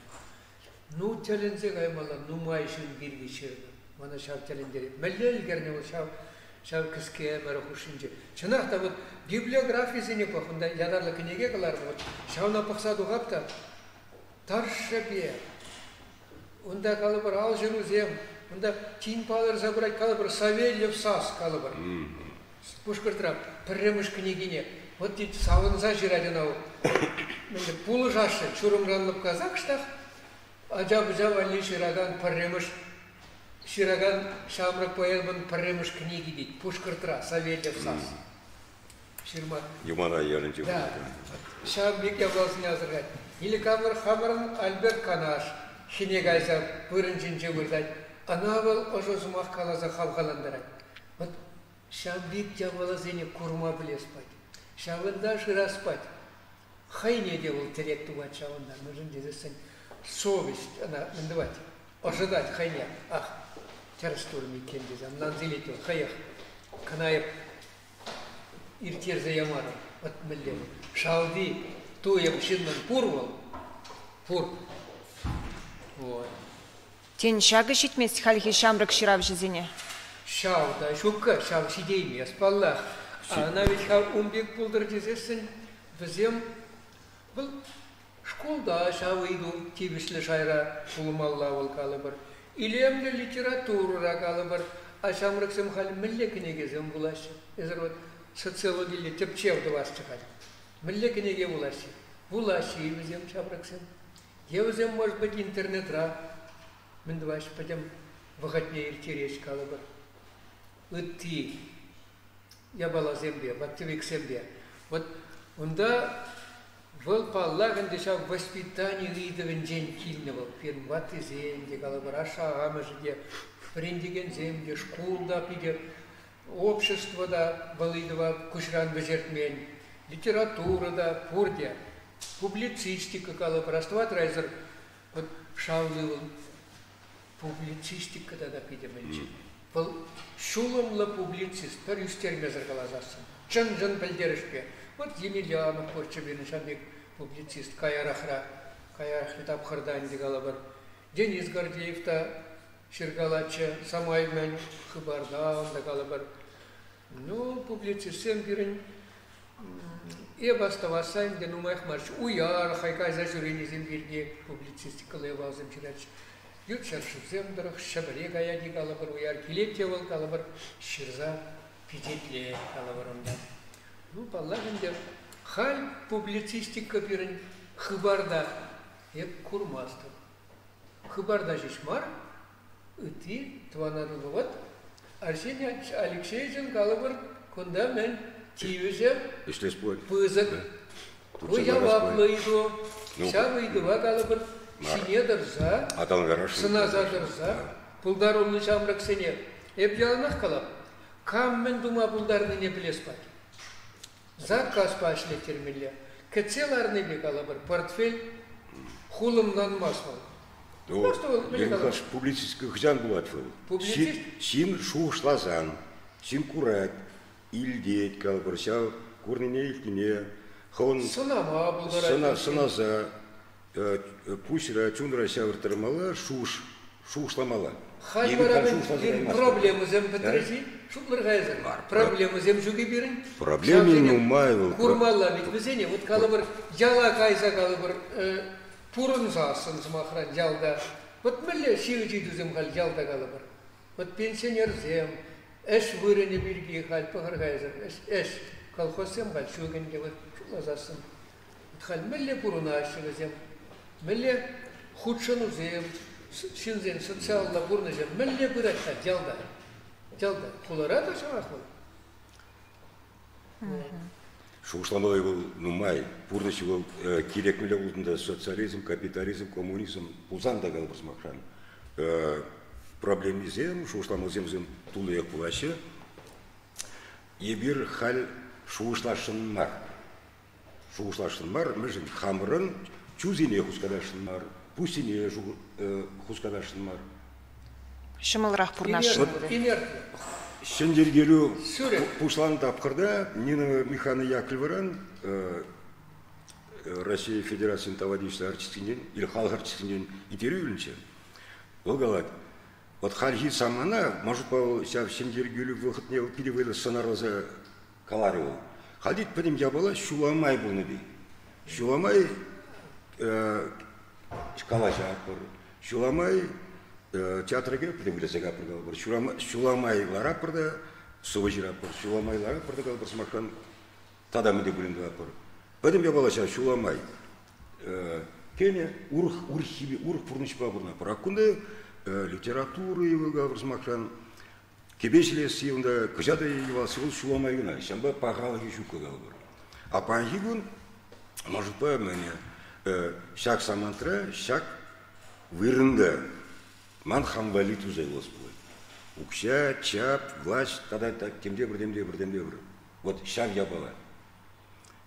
Ну телензе гаймала, ну майшын bir вечерді. Мана шав телендерет. Мәллел герневал шав кіске мәрахушынже. Чынақта вот библиографиясыне пахында ядарлы кінеге қаларды. Вот шавна пақсаду қапта. Таршабе. Онда калы бір ал жүру зем. Онда тин палыр забырай калы бір Савельев сас калы бір. Пушкыртырап, пірреміш кінегіне. Вот дейді савынза жираден ау. Пулы жашы, чурымранлып казак штақ. Ажаб-жаб али шираган пірреміш. Шираган шамрак поэлбан пірреміш книги дейді. Пушкыртыра, Савельев сас. Ширмат. Юмана ерінче. Да. Шамбек явласын язырғай. Или камыр хамырын Альберт Канаш. Хинегайса пырынчынче вырдай. Ана был ожозумақ қалаза қавғаландырай. Вот Шамбек явлазыне курма білеспать. Шавында шыраспать. Хайне девал теректу вать шавында. Нужен дезесен совесть, она мендывать. Ожидать хайне. Ах, терстурми кендезам. Нанзилетел хаях. Канаев иртерзе ямару. Вот миллем. Шавди туем шиннан пурвал. Пур. Вот. Тен шагы шитмес хальхи шамрак ширав жезине. Шав, да, шукка, шав сидейме, спаллах. Она ведь хав умбек пулдыр дезесен, бізем бұл школда шав иду тибішлі шайра пулымалла ол калы бір. Илемді литература калы бір. А шамраксым хал міллекіне кезем бұлашы. Ezер вот социологиялі тепчевді басты хал. Міллекіне бұлашы. Бұлашы бізем шамраксым. Евзем, может быть, интернетра. Міндіваш пойдем вағатне иртереш калы бір. Үтті. Я бала земле, бактивик земле. Вот онда вол паллаган деша воспитание видовен день кильневал. Фирм ваты земле, галабара шагамы жиде, прендеген земле, школда пиде, общество да балыдова кушран бежертмен, литература да пурдя, публицистика галабара, стватрайзер, вот шаулывал, публицистика да пиде менчи. Бұл шулымлы публицист, бір үстермезір қалазасын. Жын білдерішпе. Вот Емельянов көрчі бені шамбек публицист, Каярахра тапқырдан дегалы бір. Денис Гордеев та шырғалатшы, Самаймен Хыбардан дегалы бір. Ну, публицист сен бірін ебаставасайн ден умайх марш. Уяр, хайкайза жүренезен бірге публицистикалы ебазым чыратшы. Ютшаршып земдырық, шабыре гая дегалы бір уяр келетте ол калы бір шырза пететле калы бір онда. Ну, паллағында хал публицистика бірін хыбарда еп курмасты. Хыбарда жешмар, үті тванадылы вот. Арсений Алексеевичен калы бір күнда мен тиюзе пызық. Уяваплы иду, шабы идыва калы бір. Синедырза, сыназадырза, пулдарулы жамрак сене. Еп ялынақ қалап, кам мен дума пулдарны не білеспат. Заказ пашлеттермелі. Кәтселарны бек алабыр, портфель хулымнан масмал. Ерінқаш публицистік ғжан болады бұл. Син шуғышлазан, син курат, илдет қалабыр, сяу көрнене илтіне, сынама бұлдара. Сыназа, пусіра, чундыра сәвіртірмала, шуш шуғышламала. Хайбарамен проблемы зем бітіресі, шутлар ғайзыр. Проблемы зем жүге берін. Проблемы нумай. Курмалла бит бізене, вот калыбыр яла кайса калыбыр пурын засын змахран ялда. Вот мүлі шиғы жиду зем қал ялда калыбыр. Вот пенсионер зем, әш вырыны бірге қал пығыр ғайзыр. Әш колхоз зем қал шөгенге вот шула засын. Қал мүлі пурына ашығы зем, мүлі худшыну зем, шинзен социалда бурны жем мүлде бұраққа жалда құлара да шамақыл. Шуғышламалай бұл нумай, бурнышы бұл керек мүлі ұлтында социализм, капитализм, коммунизм бұлзан да қалып ұрсмаққан. Проблемі зем, шуғышламал земзем тұлы еқ бұлашы, ебір хал шуғышлашын мар. Шуғышлашын мар, мүжін қамырын чузине құскадашын мар. Пустине хускадашын мар. Шымылырақ пұрнашын. Шендергелу пушлан тапқырда, Нина Михана Яковлевна, Россия Федерацияның тавадишті артистінен, или халық артистінен итеру үлінше. Ол қалады. Вот хальхи самана, может, по Шендергелу выход не перевели сценароза Каларева. Халдит потом я была, Шуламай был на бей. Шуламай Калаша апыр, Шуламай театрға премьерасыға апыр, Шуламай лара апырда, Соважир апыр, Шуламай лара апырда қалбыр смаққан, тадамыды бүлінді апыр. Бәдім я балаша Шуламай, кене урх пұрныш бабырна апыр. Аккунда литературы его қалбыр смаққан, кебешілес евында күжады евасы ол Шуламай гына, шамба пағалығы жүкі қалбыр. Апанғы күн, может ба мәне, шак самантра, шак вырында ман хамвали тузайлос будет. Укша, чап, власть, тогда темде бір. Вот шак я была.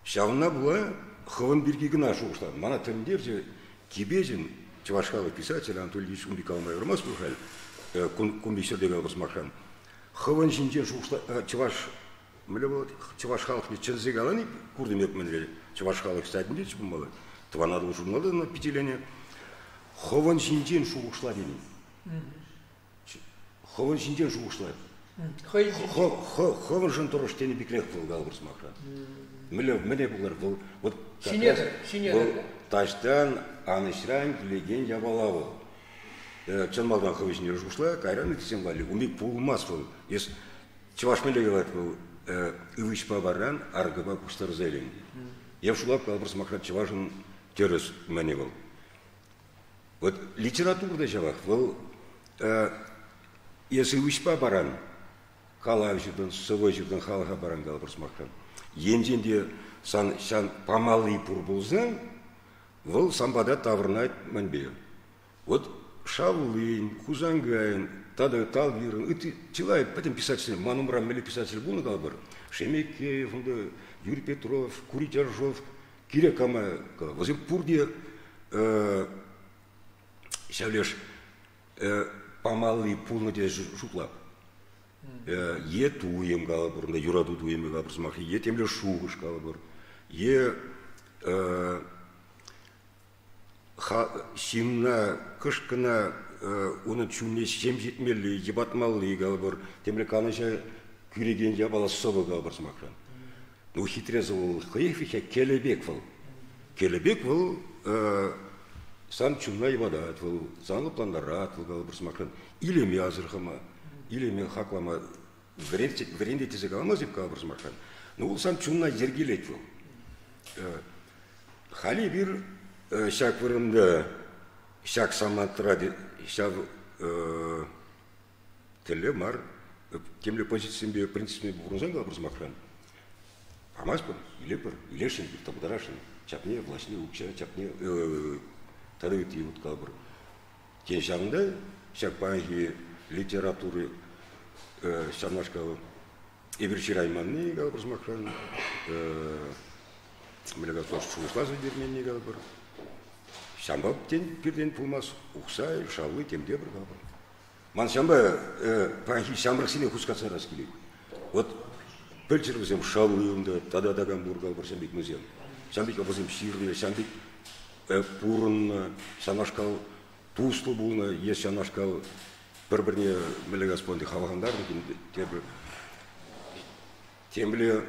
Шавна была хован бирги гына шуғышла. Мана тімдер кибезин, чавашхалы писатель Анатолий Ильич Умбекалмай Ромас Бухаль, кумбисерде қалбас махан. Хован жинжен шуғышла, чавашхалық не чензег аланы, курдым еп мәнелі, чавашхалық стадінде чіпім бала. Тванадыл журналы на петелене. Хован жинжен шуғышла дейін. Хован жинжен шуғышла. Хован жын тұрыш тені бекірек бұл қалбырс мақша. Міне бұлар бұл. Бұл таштан, анышран, леген ябала бұл. Чанмалдан ховешіне шуғышла, кайран етесен бали. Умек пулмас бұл. Ес чавашмелі қалат бұл. Ивышпа баран, аргыба пұштар зәйлен. Ев шулап қалбырс мақша чавашын террес мәне был. Вот литературда жабақ был, если ұшпа баран, қалақ жүрден, сывой жүрден қалаға баран қалбырс мақтан. Енденде сан памалы пұр болзан, был самбада тавырнайт мәнбе. Вот Шавлын, Хузангайын, тада Талгирын, это человек, потом писатель, Манумрам или писатель был на қалбыр. Шемекеев, Юрий Петров, Куритяжов, Кирекама, возле Пурде, шавлеш, памалы пулнады жуклап. Е туем галабыр, юраду туем галабыр смахи, е темле шуғыш галабыр, е шимна, кышкына, оны чүмне шем жетмелі, ебатмалы галабыр, темле канаша күреген жабала собы галабыр смахран. Ну, хитрезі ол қиыфиша келебек был. Келебек был сан чумна ебадат был, санлы пландарат был галабыр смахран. Или ми азырхама, или ми хаклама вренде тезі галамаз деп галабыр смахран. Ну, ол сан чумна ергелет был. Хали бір шак вырында, шак самантрады, шак тілі мар, темле позициясында принципіне бұғырынзан галабыр смахран. Амаспын, илешін, табударашын, чапне, влашне, укша, чапне, тады өте ет қалбыр. Кен шағында, шақпаңғы литературы шарнашқалы Эбершир Айманны қалбыр смаққан, мүліға сош шуғышлазы берменне қалбыр. Шамбап перден пулмас, ұқсай, шалы, темде бір қалбыр. Ман шамба, паңғы шамбырқсіне құсқатса рас келейді. Вот, Пельчер возим шалуымда, тада Гамбург албар шамбик музеем. Шамбик возим ширли, шамбик пурн, шанашкал туслы булны, еш анашкал бір-біріне мілігас бонды хавағандар, тем біле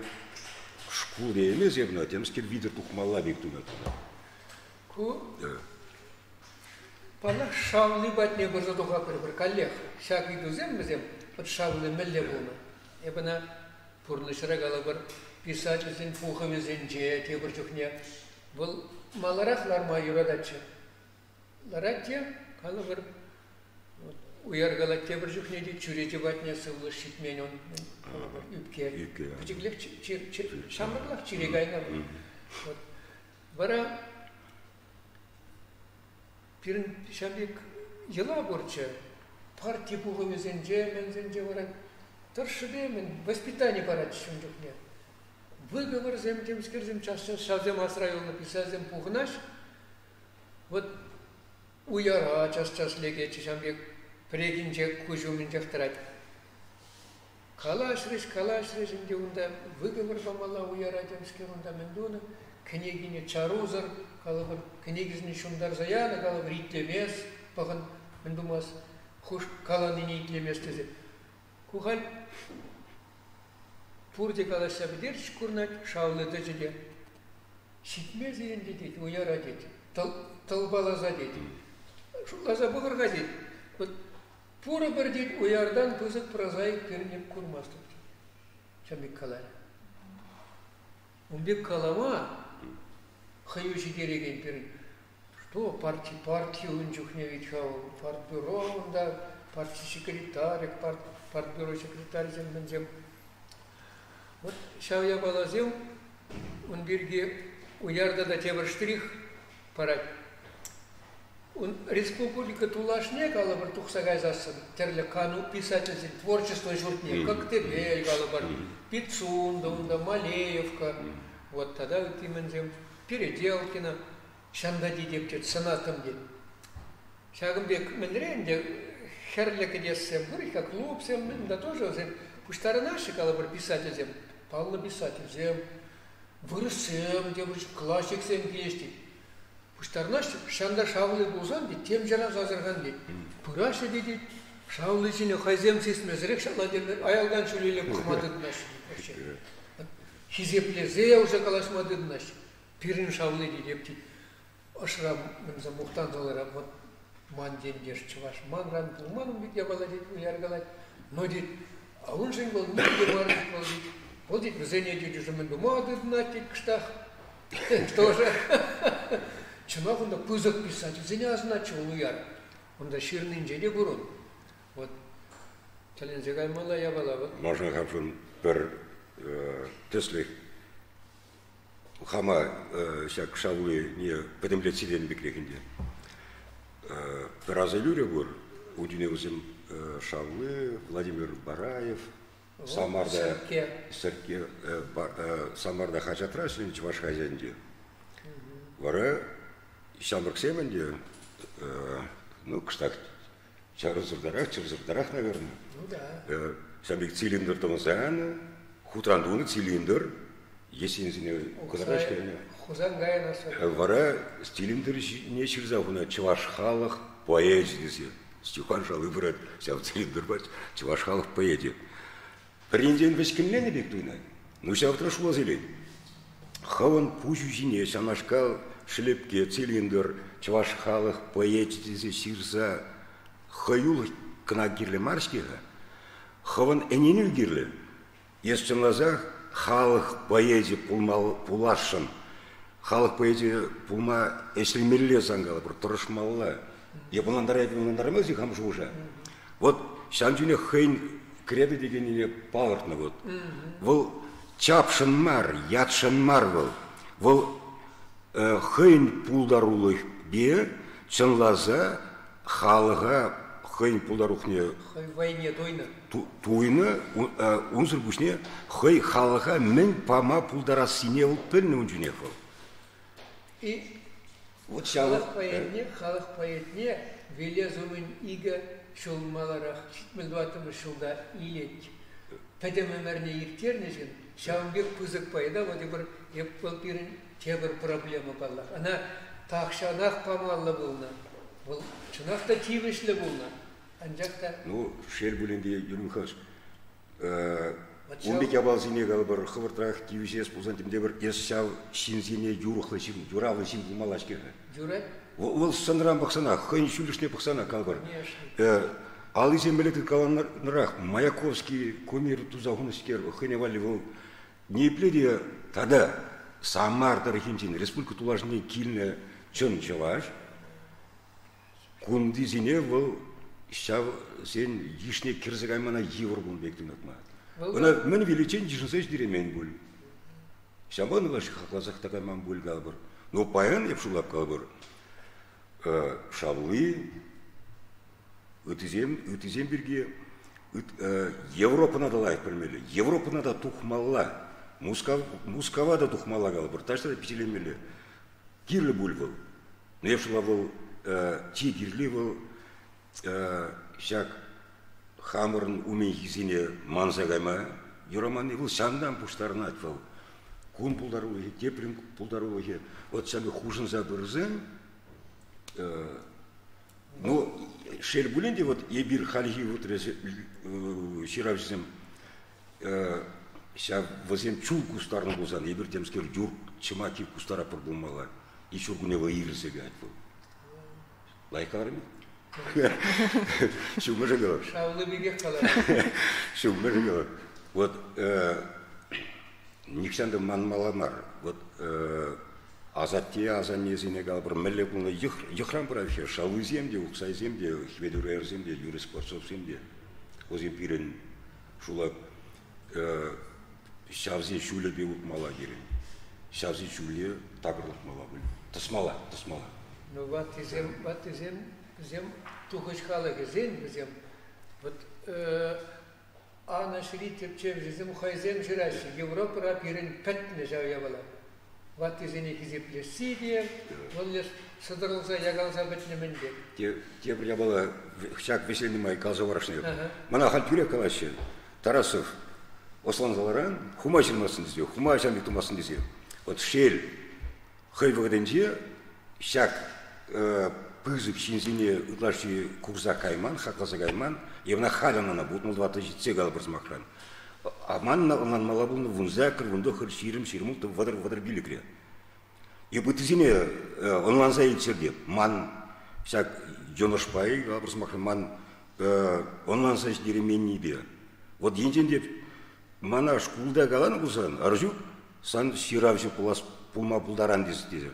шкуле емес ебна, темскер видер тухмалла бектуна. Ку пала шавли батне бұрзадуға бір коллег. Шак видузем бізем, от шавли мілле бұлны. Ебана пұрнышыра қала бір писательсен, пуховезен же, тебір жүхне. Бұл маларақ ларма юрадатшы. Ларатте қала бір уяргала тебір жүхне де чүреті батне сылы шитмен он үпке. Күчіклік шамырлақ чирек айна. Бара пирин шамбек ела борча, партия пуховезен же, мензен же барат. Торшыде мен воспитание барат шым жүхне. Выговор зем, темскерзем, частен шавзем асрайолны писазем пухнаш. Вот уяра час леге чешамбек прегинчек кужумен жақтырат. Калаш реш, инде унда выговор бамала уяра темскер унда мендуны. Княгиня Чарузар, калабыр княгизни шундар заяна, калабыр итлемес, пағын мендумас хуш каланыне итлемес тезе. Кухаль пурде каласа бедерч курнать шаулыды жеде. Шитмез енді дейді, уяра дейді, талбалаза дейді. Шулаза бұғырға дейді. Пуры бір дейді, уярдан пызық прозаик пернеп курмастық дейді. Шамбек калай. Умбек калама, хаюши дереген перен. Что партия унчухне вичхау, партбюро, партия секретарик, партбюро секретарь землен. Вот шавья балазем, он берге уярда да тебір штрих парад. Он республика Тулашне, калабар тухсагай засын, терлі кану писательский, творчество журтне, Коктебель, калабар, Пицунда, Малеевка. Вот тогда вот имензем Переделкина, Шандади дептет, Санатом дед. Шагымбек менренде, херлека десем, гурика клуб сем, да тоже зем, пуштары наши калабар писательзем, Павла писательзем, вырысем, девочек, классик сем пешти. Пуштары наши, шанда шавлы булзан дед, тем жара зазырган дед. Пыраши дед, шавлы жіне хайзем сесмезірек шаладерлер, аялдан шөлеле бұқмадыды наши. Хизеплезе уже калашмады наш. Пирин шавлы депти. Ашрам мынза мухтандалар вот ман дендеш чуваш манран пулманым бит ябаладит уяргалат. Но дит а он же был не бар полдит. Полдит везение дит уже мен думады натик штах. Что же? Чынак онда пызык писать. Зене означил уяр. Онда ширный жеде бурун. Вот талензегай мала ябала вот. Можно хапшын бір теслих хама шак шавлы не подемлет сиден бекрекинде. Раза люре бур удине өзім шавлы Владимир Бараев, Самарда Сырке, Самарда Хачатраш, ваш хозяинде. Вара Шамбрк семенде, ну кштак Чарзурдарах, наверное. Ну да. Шамбек цилиндр томазана. Хутрандуны цилиндр, есензине кудрашка. Хузан гая нас. Вара цилиндр не чирзавуна чуваш халық поэзиясы. Степан шалы брат, сяв цилиндр бать, чуваш халық поэзия. Принден вескемлене бектуйна. Ну сяв трашло зелень. Хаван пужу жине санашкал шлепке цилиндр чуваш халық поэзиясы сирза хаюл кнагирле марскига. Хаван эненил гирле. Если назах халық поэзия пулашын, халық поэзия пулма, если мирле зангала, бір тұрышмалла. Ебунандар зихам жужа. Вот шамжуне хейн креды дегеніне палыртны вот. Вол чапшын мар, ятшын мар вол. Вол хейн пулдарулы бе, чынлаза халыға хейн пулдарухне войне тойна. Туйны, унзыр бушне, хей халыға мен пама пулдара сине ол пенне унжуне фол. И вот халық поэтне, велезумын ига шулмаларах, шитмелдуатымы шулда илет. Пәдем өмірне ертернежін, шауынбек пызык пайда, вот бір еппал пирін тебір проблема баллах. Ана тақшанақ памалла болна. Бұл чынақта тиімішлі болна. Анжақта... Ну, шел бүлінде юрмхаш. Умбек абалзине галбар хвыртрах тивисес пузантимде бір есшав шинзине юрухлы сим, юравлы сим булмалаш керді. Юрай? Ол санрам бақсана, хайн шүлішне бақсана калбар. Ал изем білеті каланырах, Маяковский, Комир Тузагуныскер, хайневали ол не пледе тада Самар тарихинчин, республика тулажне килне чын чаваш, кунди зине ол шав сен ешне кирзагаймана евр бун бектің атма. Она мен величен жишнсеш диремен бул. Шабан лаш хаклазах такайман бул галбар. Но паян епшулап галбар. Шавлы Үтізем бірге Европына да лайық білмелі. Европына да тұқмалла. Мускава да тұқмалла қалы. Бір таштары петелемелі. Кирлі бұл бұл. Нефшыла бұл ти кирлі бұл. Шак хамырын умен хизине манзагайма. Юраманы бұл шандан пұштарына атвал. Кун пұлдары ойы, теприм пұлдары ойы. Вот сәмі хужын забырызын. Ну, шел буленде вот ебир халихи вот ширавзем ша возем чул кустарны бузан ебир темскер юр чимаки кустара пробумала и чургунева ирсе гать был. Лайкарми? Шумы же говорю. Шаулы бегет кала. Шумы же говорю. Вот никсанды манмаламар. Вот Азатте азанезине галбар меллекуна йхрам правше шалыземде уксайземде хведурерземде юриспорсовсемде озим пирен шула шавзи шуле беук мала гирен шавзи шуле тагырлык мала бул тысмала. Ну зем тухачкала gezен зем вот ана шритеп чевзем хайзем жираши Европа пирен петне жавябала. Вот из них изъяли Сирия, он лишь содрался, я говорил бетне менде. Те я была всяк весельный мой казаваршный. Мана хальпюре калаще. Тарасов, Ослан Заларан, хумачен масын дизё, хумачен битумасын дизё. Вот шель, хайвагденде, всяк пызык шинзине утлаши курза кайман, хаклаза кайман, и вна халяна на бут 0,20 галбарс махран. Аман малабун вунзакр вундохр ширим то вадар биликре. И бытизине онлан заичерде ман всяк жоношпай галбарс махран ман онлан заич диремени бе. Вот денде мана шкулда галан гузан аржу сан ширавши пулма пулдаран дизе.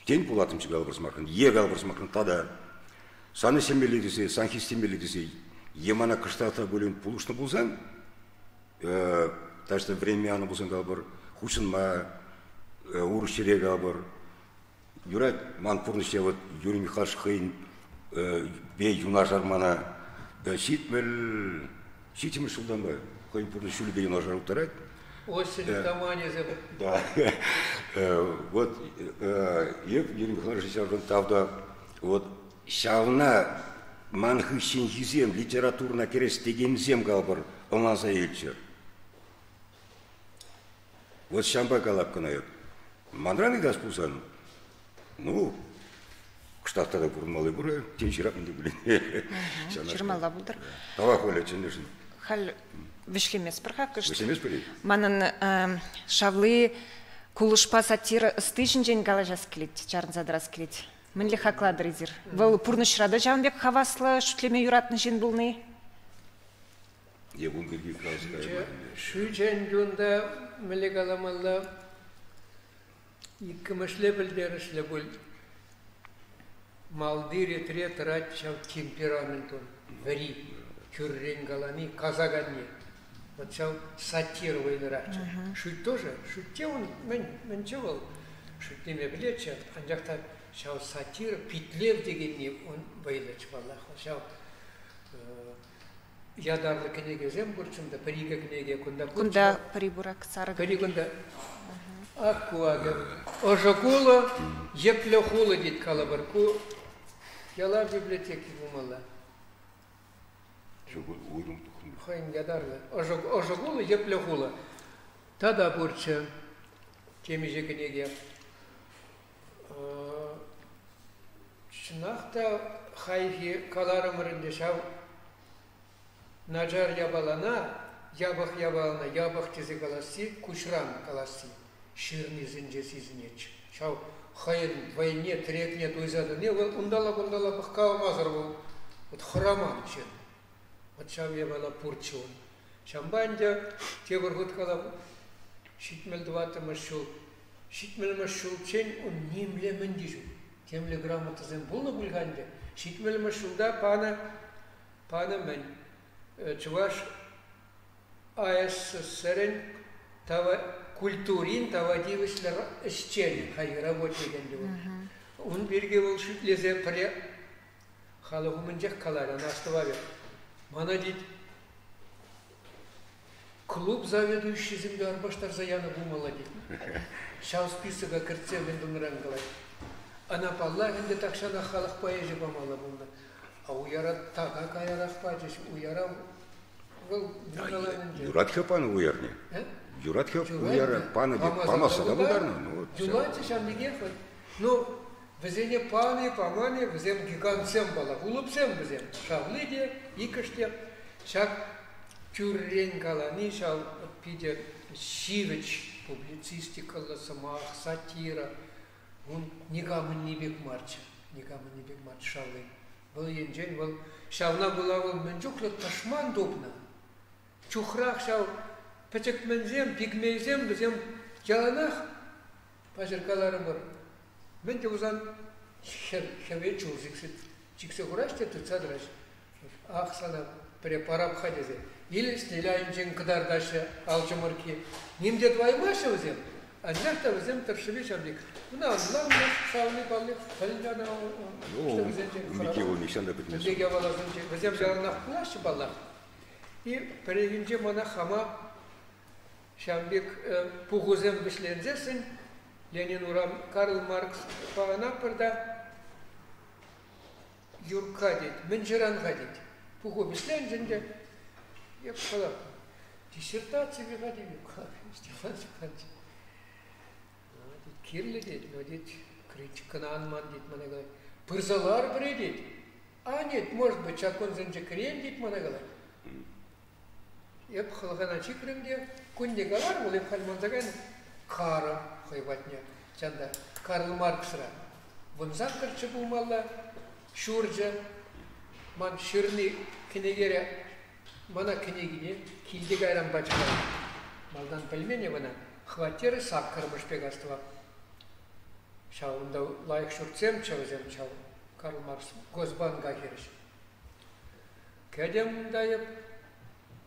День пулатым галбарс махран, галбарс махран тада саны семели дизе, санхи семели дизе. Емана кыштата бөлен пулушны булзан. Так что время она бузен галбар, хушин ма уршире галбар. Юрат ман пурныше вот Юрий Михайлович Хейн бей юнажар мана шитмел шулдан ба. Хейн пурныше бей юнажар утарат. Осень тамане забыл. Да. Вот Юрий Михайлович Сержан тавда вот шавна манхы шинхизем литературна керес тегензем галбар онлан заэльчер. Вот шамба галап канает. Мандраны дас пусан. Ну, кштата да пурмалы бура, тенчирап не были. Чирмала булдыр. Тава холя чендешин. Хал вишлемес пырхакыш. Вишлемес пыри. Манын шавлы кулышпа сатира стыжинжен галажас келет, чарын задрас келет. Мен ли хакладыр изир. Вол пурнышрада Жамбек хаваслы шутлеме юратны жен булны. Я бун гырги фразка. Шүчен жонда мелегаламалла иккімішле білдерішле бұл малдыре тре тырат шау темпераментон вари күррен галами казаганне вот шау сатир вайлырача шут тоже шутте он мен чевал шуттеме білече анжақта шау сатир питлев дегенне он вайлач валлаху шау ядарлы кенеге зем бурчумда парига кенеге кунда парибурак сары паригунда аккуага ожокула еплехула дит калабарку яла библиотеки гумала хайн ядарлы ожокула еплехула тада бурча темиже кенеге Шнахта хайхи каларымырынде шау Наджар ябалана, ябах ябалана, ябах тезе каласи, кушран каласи, ширни зинже сизинеч. Шау хайын войне, трекне, туйзады. Не, ундала бахкава мазар был. Вот храман чен. Вот шау ябала пурчун. Шамбанде, те варгут кала, шитмел двата машул. Шитмел машул чен, он немле мендижу. Темле грамота зем был на бульганде. Шитмел машул да, пана мен. Чуваш АССР культурин тавадивыш исчели, хай работе генде. Он берге был шутлезе пре халыгы мынжак калар, анастываве. Мана дит клуб заведующий земля арбаштар заяны бумала дит. Шау списыга кыртсе вендунран калай. Ана палла генде такшана халык поэзия бамала бумна. А уяра тага каярах пачеш, уяра Юратха пана уярне. Юратха уяра пана памаса да бударна. Юлати шамдигефа. Ну, везене паны, памане, везем гигантсем бала, улупсем везем. Шавлиде, икаште, шак тюррен калани, шав пиде шивич, публицистика, самах, сатира. Он никому не бег марча, шавлы. Был енжен, был шавна была был менжуклет ташман добна. Чухрах шав печек мензем, пигмейзем, безем яланах пажеркалары бар. Мен де узан хеве чулзиксит. Чиксе хураште туцадраш. Ах сана препарап хадезе. Или стреляем кадардаша алчамарки. Нимде тваймаша узем. Анжахта узем торшевич амдик. Ну, шавли балли, фалинжана. Ну, Микио Мишанда поднес. Бега балазынче, узем яланах плащ баллах. И перегинче мана хама шамбек пугузем бишлензесен, Ленин урам Карл Маркс пагана парда юрка дит, менжеран гадит. Пугу бишлензенде, я пала. Диссертация гадит, Стефан Стефанович. Кирле дит, но дит критиканан ман дит манагай. Пырзалар бредит. А нет, может быть, чакон зенже крен дит манагай. Я пхалгана чикренде, кунде галар, улем хальманзаган, кара хайватня, чанда, Карл Марксра. Вон закарчы булмалла, шурджа, ман ширни кенегере, мана кенегине, килде гайрам бачкар. Малдан пельмени вана, хватеры саккармыш пегаства. Шаунда лайк шурцем чавзем чав, Карл Маркс, госбан гахериш. Кедем дайып,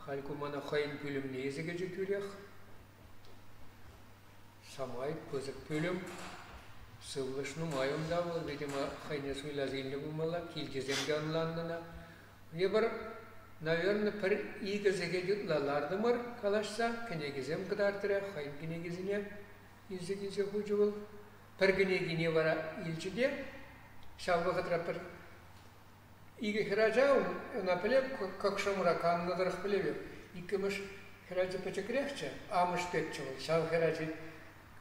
Хальку мана хайын пөлім незеге жетурях. Самай көзік пөлім. Сывлышны майым да бол, видимо, хайне суйлазинли бумала, килгеземге анландына. Ебір, наверное, пір игізеге ютлалардымыр калашса, кенегезем кыдартыра, хайын кенегезіне изеге хучу бол. Пір кенегіне вара илчіде, шалғы қытра пір иге хираджаун, на плеб, как шамура, канна драх плебе. И кемыш хираджа печекрехча, амыш пекчевал. Шау хираджи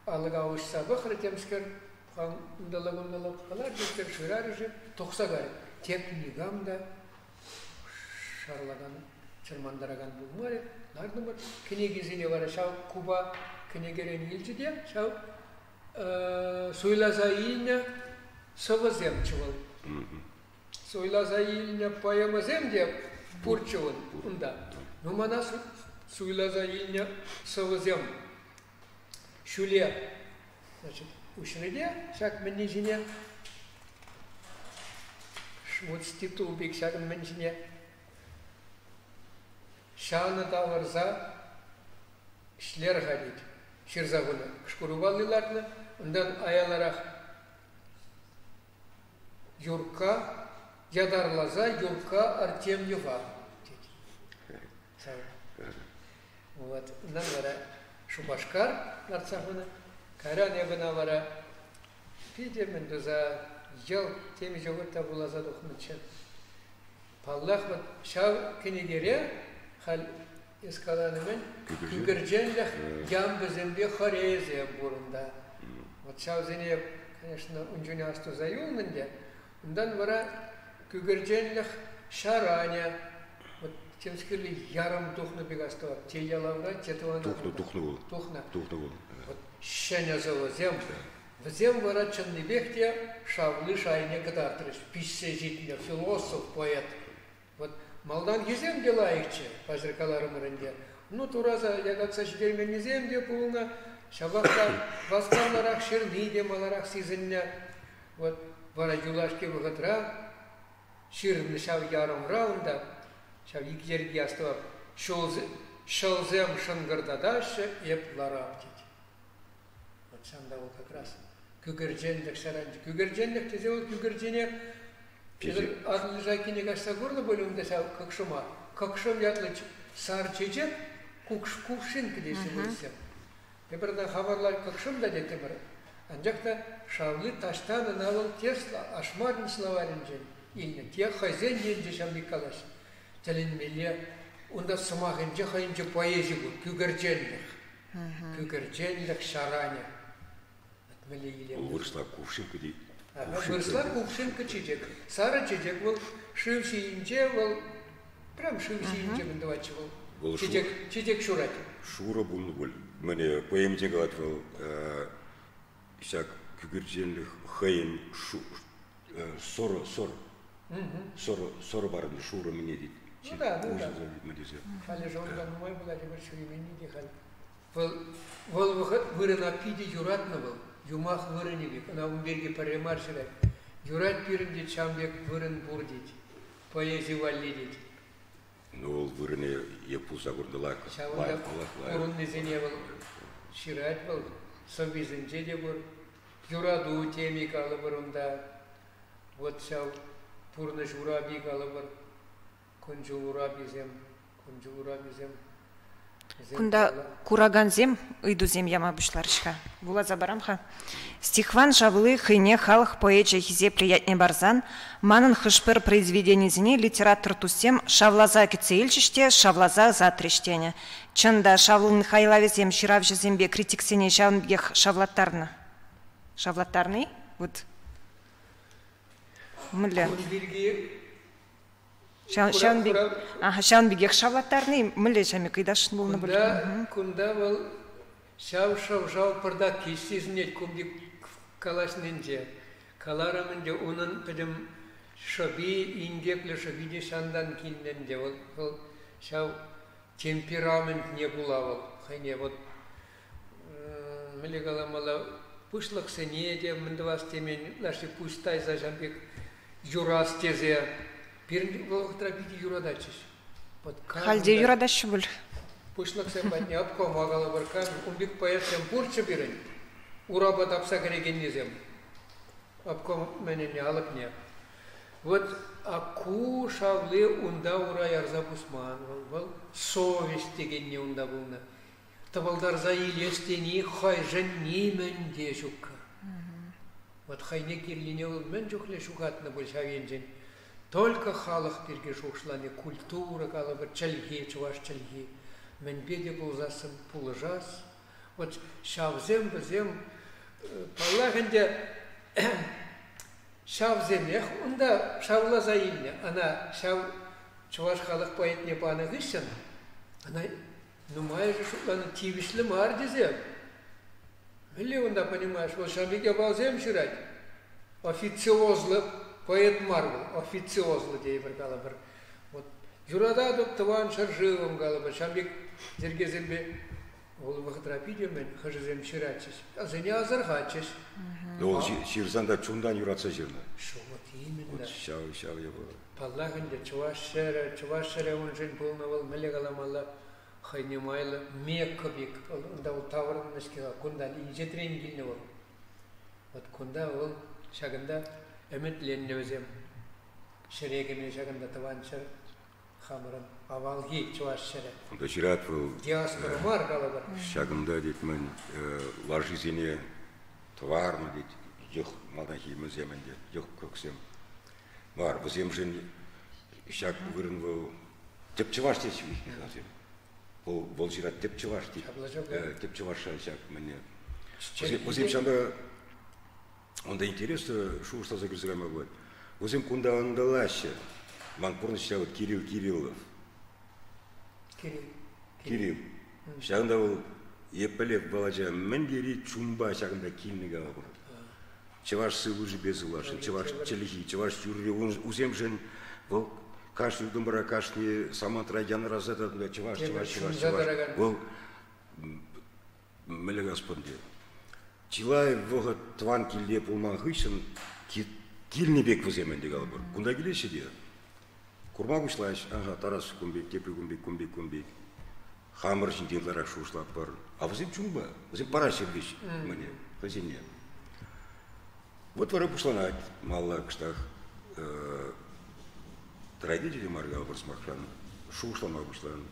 алыгауш сабахра темскер, хан далагундалак халар, жестер ширарыжи, тохсагари. Тек нигамда шарлаган, чермандараган булмаре, нардымыр. Кенегизине вара шау Куба кенегерен илчиде, шау суйлаза ине саваземчевал. Суйлазаильня поэмазем деп пурчеван, унда. Но мана суйлазаильня савазем. Шуле. Значит, ушреде, шак меннижине. Вот ститул бик шак меннижине. Шана таварза шлер гадит. Ширзагуна. Шкуруваллиларны, ундан аяларах юрка, Ядарлаза, Юрка, Артемьева. Вот, нам вара Шубашкар, Нарцахуна, Каран ябына вара Пиде мендуза, ел теми жогырта булаза духмыча. Паллах вот шав кенегере, хал эскаланымен, күгірженлях ям безембе хорезе бурында. Вот шав зене, конечно, унжунясту заюлнынде, Ondan vara kügürcenlik şaranya. Темскили ярым тухны бегастова, теялавра, четуана. Тухну. Вот щеня завозем. Взем вораченный бехте, шавлы шайне кадартрыш, писсе житня, философ, поэт. Вот малдан гизем дела ихче, пазыркаларым рынде. Ну, тураза, я как сочдельмен низем де пулна, шабахта, васкаларах ширни де маларах сизення. Вот, вара юлашки выгатра, ширны шав ярым раунда, шав икжерги астова, шалзем шангардадаше, еп лараптить. Вот сам дал как раз. Күгіржендік шаранжы. Күгіржендік тезе ол күгіржене адылы жайкене қашса көрді бөлімді сау көкшыма. Көкшым ятлы сар чечек кувшин кедесі бөлсем. Ебірді хабарлар көкшым да деті бір. Анжақта шавлы таштан анавыл тесла ашмарын словарин жен. Илні те хайзен енже шамбек калаш. Тілін меле онда сымағынжы хайынжы поэзия бұл. Күгіржендік. Күгіржендік шараня. Выросла кувшинка дейді. Выросла кувшинка чечек. Сара чечек был шивсиинче был, прям шивсиинче мындавачы был. Чечек шурати. Шура бұл бұл. Міне поэмде қалат был, шак күгірженлік хайын соры барынды шура міне дейді. Ну да. Халі жауындан ұмай бұл әдемір шуемені де халі. Бұл вырына пиде юратны был. Юмах вырыневик, она умберги паремарширать. Юрат пирнди чамбек вырын бурдить, поэзии валидить. Ну, вырыне епуса гордалак. Чаванда урунный зене был, ширать был, совизенче де был, юраду теми калыбырында, вот чав пурныш ураби калыбыр, кунжу урабизем. Кунда кураганзем ыйдузем яма бушларышка. Була забарамха. Стихван жавлы хыне халық поэча хизе приятне барзан, манын хышпыр произведенизіне литератор тусем шавлаза кецейлчиште, шавлаза затрештене. Чында шавлын хайлавезем ширавжезембе критиксене жаунбех шавлаттарны. Шавлаттарный? Вот. Мля. Шаунбегех шавлаттарный, мілі жаме кайдашын болны білді. Кунда был шав пырдак кестезінет кумдик калашнынже. Каларамынже onun педім шаби индеклі шабиде шандан кинденде. Шав темперамент не була был. Хайне вот мілі каламала пышлық сенеде мындывас темен лаши пустай за жамбек юрас тезе. Пирнди волохтрапити юрадачиш. Халде юрадачы бұл. Пушлық сәпәтіне апқом ағалы бірқан, умбек поэтсем пұрчы бірін. Ураба тапса кереген незем. Апқом мәнене алып не. Вот аку шавлы унда ура ярза пусман. Совесть дегенне унда бұлна. Табалдар за елестені хайжан немен де жүкка. Вот хайне керліне ол мен жүкле шукатны бұл шавенжен. Только халық берге шоқшыланы культура калыбыр, чәлге, чуваш чәлге. Мен беде болзасын пулы жас. Вот шавзем бізем, паллағынде шавзем ех, онда шавлаза еліне. Ана шав чуваш халық поэтне баны ғышын. Ана нумай же шукланы тивішлі мар дезем. Мілі онда понимаешь, вот шамбеге балзем шырать. Официозлы поэт Марвел, официозлы дейбір калабыр. Вот юрада доп тыван шаржывым калабыр. Шамбек зергезембе ол вахтрапиде мен хажызем ширатчыш. Азыне азырхатчыш. Ол ширзанда чундан юратса жерна. Шо вот именно. Вот шау его. Паллахынде чуваш шере он жен полнавал меле каламалла хайнемайлы меккабик. Онда ол таврын мешкега кундан инжетрен гилне ол. Вот кунда ол шагында Эметленне өзем шерегеме жагында таванчы хамырын авалги чуваш шере. Онда жират был диаспора мар калабыр. Шагында дейт мен лар жизине товарны дейт жоқ малдахи муземенде жоқ көксем. Бар бізем жен шаг вырын был деп чуваш дейт швейхазем. Бол жират деп чуваш дейт. Деп чуваш шаг мене. Бізем шанда онда интересно, что за грызгами будет. Өзім кунда андалашы. Манпурныша вот Кирилл Кириллов. Кирилл. Шағында ол епілеп балажа міндері чумба шағында келіні қала бұр. Чеваш сылу жібезі лашын, чеваш челихи, чеваш жүрре. Узем жын ол каш юдым бара кашни самантра яны разатады, чеваш. Ол мілі ғаспынды. Чилай вғыт тван келдеп ұлман ғышын келіне бек віземен де қалы бұр. Кунда келеші де? Курма күшлайш, тарас күмбек, тепі күмбек. Хамыр жинделдара шушлап бар. А візем чумба, візем пара сердеш мне, віземне. Вот вара пушланать, мала кштах трагедия маргал бар смахшан, шушлама пушлан,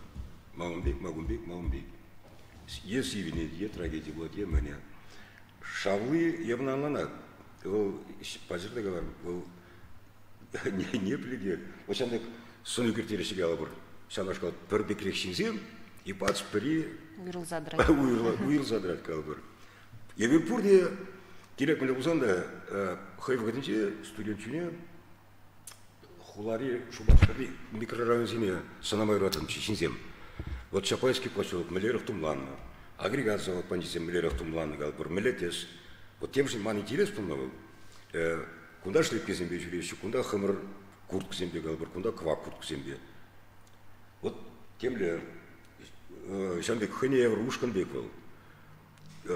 малымбек. Ес евіне де трагедия болады, е мне. Шавлы евнанлана, ол пазырда қалар, ол не білге. Осандық соны көртерешіге ала бір. Санашқал бір бекірекшіңзем, и пац піре уйрыл задрать. Уйрыл задрать қалы бір. Ебір пұрде керек мілі бұзанда хайфы ғадынше студентчіне хулари шубашқарди микрорайон земе санамай ұратын шешінзем. Вот Чапайский поселок, мілеріх тұмланны. Агрегат завод пандисем мілеріх тұмланны қалы бір. Мілетес. Вот тем же ман интерес тұмнавыл. Кунда шлепке зембе жүреші, кунда хымыр куртку зембе қалы бір, кунда квак куртку зембе. Вот темле Шамбек хыне рушкан бек был.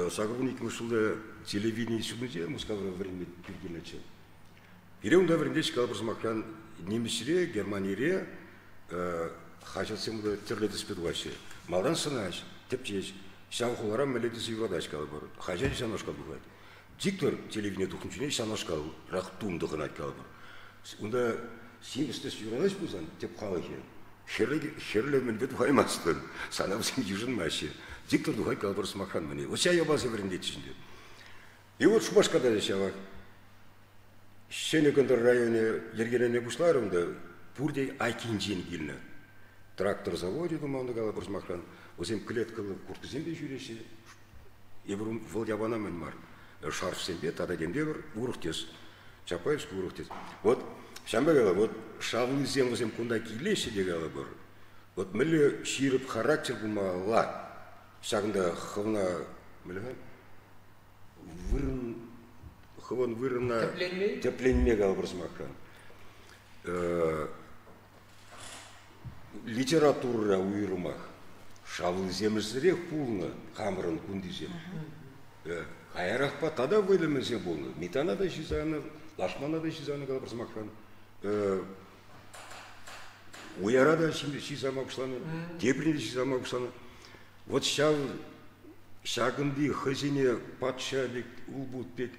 Сагруник мышылда телевидение сюднузе, мускавра время пиргеначе. Иреунда времде шкал просмахан немесре, Германире, хачатсем да терледи спидваше. Малдан санаш, тепчеш, шамхулара меледис евродач кал бар. Хачач санашкал бывает. Диктор телевидение тухнчуне санашкал, рахтум доханать кал бар. Унда 70 евродач бузан теп халахе. Херлемен бет ваймастын, санамсың южын мәші. Диктор дұғай қалбыр смахан мәне. Ося ябасы бірінде түсінде. И вот Шубашкада жашавак. Шенекендер районе ергенене бұшларымда бұрдей айкинжен келіні. Трактор заводе думанды қалбыр смахан. Осем клеткалы курткізембе жүресі. Ебірім выл ябана мен бар. Шарф сембе, тада демде бір ұрықтес. Чапаевск ұрықтес. Вот Шамбе гала, вот шавлы землысем кунда келеші де гала бір. Вот мүлі ширып характер бұмала. Шағында хывна, мүлі хывын вырына тепленме гала бір смаққан. Литература уйрымақ. Шавлы землісірек пулны, қамырын күндізем. Қайрақ па тада вайлымызем болны. Метана да жизаны, лашмана да жизаны гала бір смаққан. Уярада шизама кушланы, тепленде шизама кушланы. Вот шагынды хазине патшалик улбутпек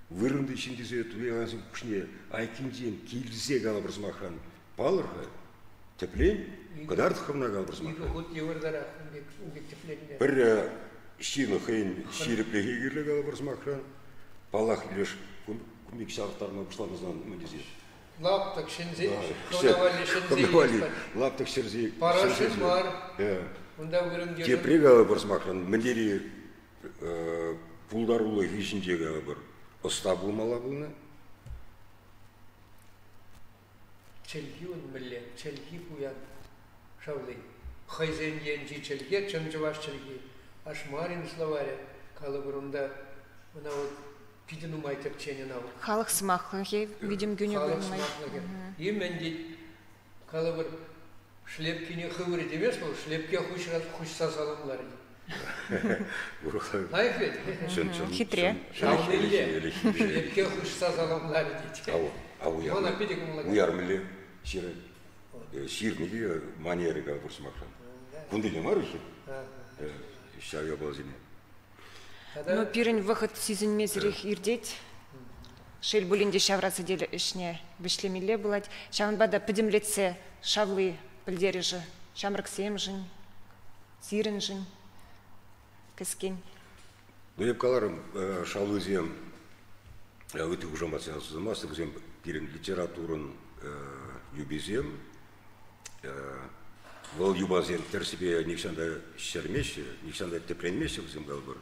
вырынды шиндизе туяғансын күшіне айкинжен келізе қалы бір смахан. Палырға теплен, қадарды қымна қалы бір смахан. Бір шины қайын ширіплеге керлі қалы бір смахан. Палақ леш күмбек шағыттарына кушланыздан мүндезе. Лаптық шынзе, қонавали шынзе. Лаптық шырзе. Парашын бар. Тепрек алы бір смақран, міндері пулдарулы хишіндегі алы бір ұста бұлмала бұлны. Челги он мүлі, челги бұян шавлы. Хайзен енжи челге, чынжываш челге. Ашмарин словаря, калы бұрында, мұна вот пидину майтып ченен ау. Халық смақлығы, видим гүні болмай. Емен дейді, калы бір шлепкіне қывыры демес бұл, шлепке құшса саламлар дейді. Лайф еді? Хитре. Шауылде, шлепке құшса саламлар дейді. Уяр мүлі, ширнеге манері қалы бұрсы мақсан. Күнделі мар үші? Шауя балзіне. Но пирен выход сезон мезрих ирдеть. Шель булинде шаврасы деле ішне бішлемеле болады. Шаванбада підімлетсе шавлы пілдері жы. Шамрық сем жын, сирен жын, кіскен. Ну, еп қаларым шавлы зем өте ұжамасы асызымасы, бізем пирен литературын юбезем. Бұл юбазем терсібе нександа шермеші, нександа тепленмеші бізем қалбыр.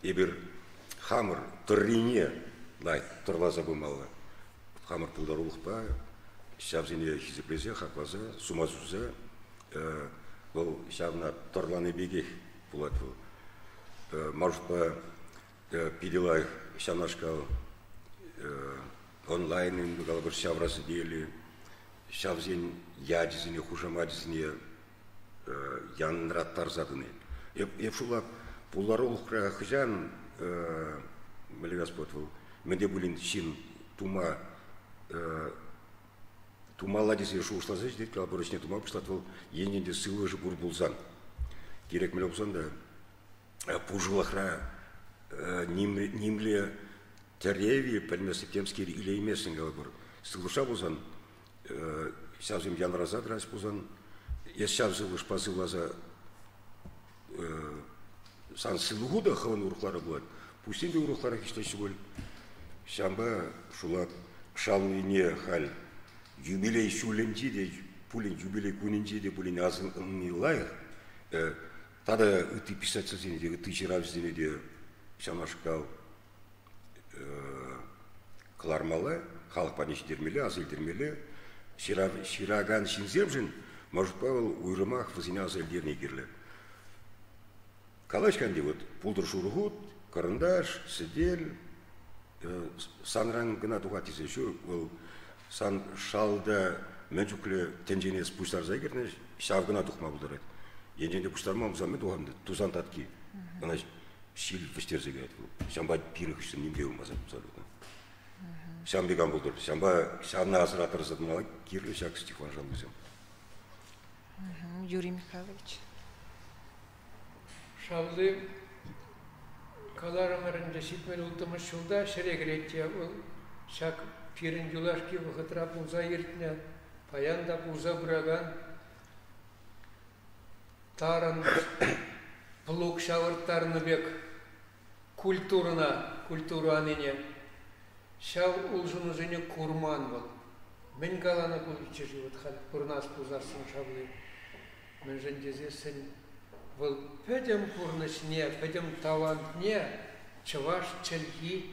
Ебір хамыр тұррине, лайт, тұрлаза бұмалы. хамыр пулдарулық па, шабзине хизеплезе, хакваза, сумазуза, бұл шабна торланы беге бұлат бұл. Маршутпа пиделай шанашкал онлайн инбегал бір шаврасы дели, шавзин ядизине, хужамадизине янраттар задыны. Епшулап пулдарулық хыжан, мөлі Господь бұл, менде бұлін шин тума ладисе шуышлазы ждет, кала бұрышне тума пышлатвал, ененде сылы жы бұр бұлзан. Керек мөлі бұлзан да, пужылықра немле тәрреви, пәлме септемскері иле емесін кала бұр. Сылыша бұлзан, шавзым янраза драйс бұлзан, ес шавзылыш пазылаза сан сылығы да қывын ұрықлары болады. Пустин де ұрықлары кештеші бол. Шамба шулап шалыне хал юбилей шуленчи де пулин юбилей кунинчи де пулин азын лайық. Тада ыты писаться зене де ыты жирав зене де шамашкал клармалы, халық панеш дермелі, азыл дермелі, шираган шинземжін, может павыл уйрымақ вазине азыл дерне керлі. Калашкан де вот пулдыр шурғут, карандаш, сидель, санран гына туға тесе шу, ол сан шалда мәнчуклі тенжене спустар зайгерне, шав гына тұқма бұлдырайды. Енженде пұштарма мұзамын туғамды, тузан татки, гына шил вістер зайгайды. Шамба пирық үшін немде болмазам, абсолютно. Шамбеган бұлдыр, шамна азыратыр задымала, керлі шак стихван жалғызым. Юрий Михайлович. Шавлы каларымырында ситмел ұлтымыз шулда шерегретте ол шак пирин юлашки вғытра пулза ертіне, паянда пулза бұраган, тарын бұлук шавырттарыны бек культуру аныне, шав ұлжыны жыне курман бол. Мен қаланы бұл үтші живот хал, курнас пулзарсын шавлы. Мен жындезе сін бұл пөдем курнышне, пөдем талантне, чываш чілгі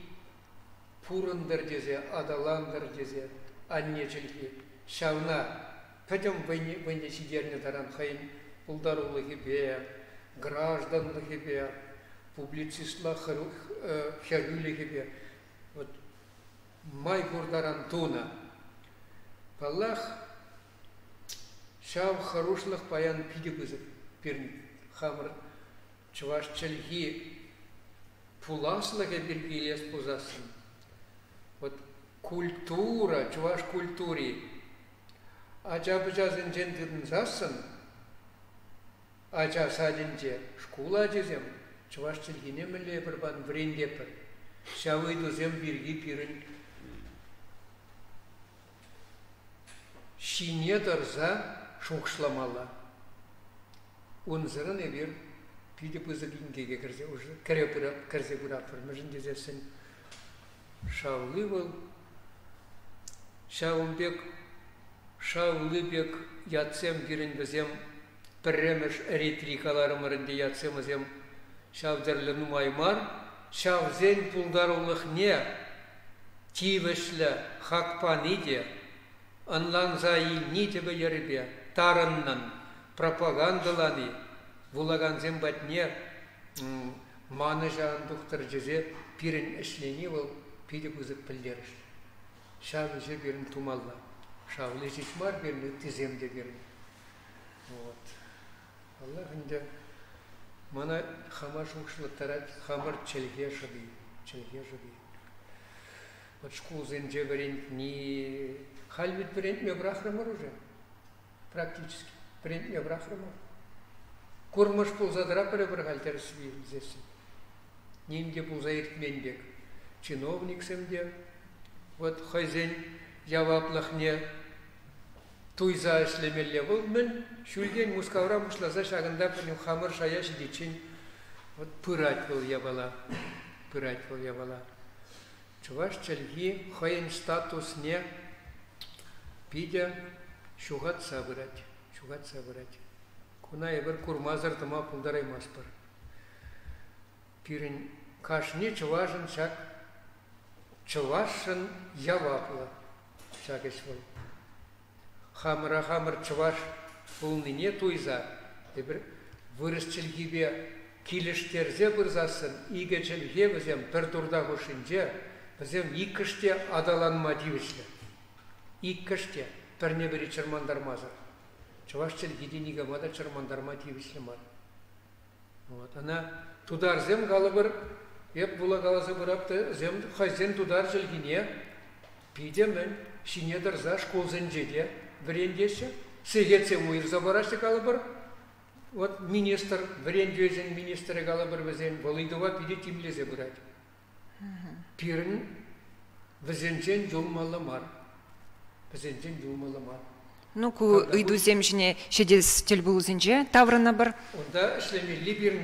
пурындыр дезе, адаландыр дезе, анне чілгі. Шавна пөдем вайне сидерне таран хайын пулдарулығы бе, гражданлығы бе, публицистла херюлығы бе. Май бурдаран туна. Паллах шав харушлық паян пиде бізіп берін. Хамыр чываш чілгі пуласлығы бергелес пузасын. Культура, чываш культури. Ача бычасын жентетін засын, ача садинже шкула жезем, чываш чілгіне мүлі бір бан врендепір. Шавыйду зем берге пирін. Шине дырза шоқшламала. Унзырын эбир пиде пызыгингеге кірзе, уже кірзе бұрапыр, мүжін дезесін. Шаулы бол, шаулы бек ятсем бірін бізем, бірремеш эритрикаларымырынды ятсем ізем, шавдерлі нумаймар, шавзен пулдарулық не, тивішлі хақпаны де, анланзайы не тебе еребе, тарыннан, пропагандаланы, вулаган зембатне, маны жағын бұқтыр жүзе, пирін ішлені ол, пиде бұзып пілдеріш. Шавы же берін тумалла. Шавлы жечмар берін, тіземде берін. Аллах үнде, мана хамар шуқшылықтарат, хамар чәлге жығы. Шкул зенже берін, не... Хальбит берін ме брахрамар уже, практически. Берін ме брахрамар. Курмыш пулзадыра бір хальтер свилзесін. Немде пулза ертменбек. Чиновник сэмде, вот хозяин яваплахне туйза эшлемелле был, мен шульген мускавра мушлаза шагында пырнем хамыр шаяш дичин, вот пырать был ябала. Чуваш чельги хойн статус не пидя шугат сабырать. Куна ебір курмазар тыма пулдарай маспар. Пирин кашни чувашын шак, чувашын явапла. Чакеш бол. Хамыр чуваш полныне туйза. Бір вырысчылгибе килештерзе бұрзасын, игечілге бізем бір турда қошынже, бізем иккіште адаланма дейбішлі. Иккіште бірне бірі чырмандармазыр. Чувашчылгиде нигамада чырмандарма дейбішлі мар. Ана тудар зем қалы бір, еп бұла қаласы бұрапты, зем қайзен тудар жылгіне, пиде мен шинедірза школзен жеде бірендеші, сегетсе уйырза барашты қалы бір, вот министр, бірендежен министрі қалы бір бізен, болыйдыва пиде тимлезе бұрайды. Пирін бізенжен жолмалы мар. Бізенжен жолмалы мар. Ну, ку ыйду земжіне шедес телбулузинже, таврына бір. Онда ішлемелі бірін,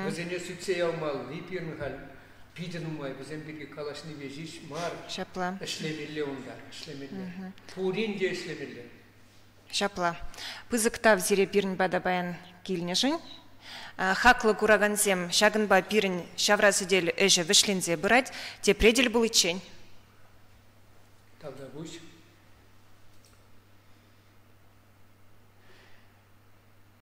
бізене сүтсей алмалы, бірін қал, пидін ұмай, бізен бірге калашны вежиш мар. Шапла. Ішлемелі онда, ішлемелі. Пурин де ішлемелі. Шапла. Пызыктав зире бірін бадабаян келнежін. Хаклы кураганзем шагынба бірін шавразыдел әжі вішлензе бұрад, те предел бұл ичен. Тогда будь.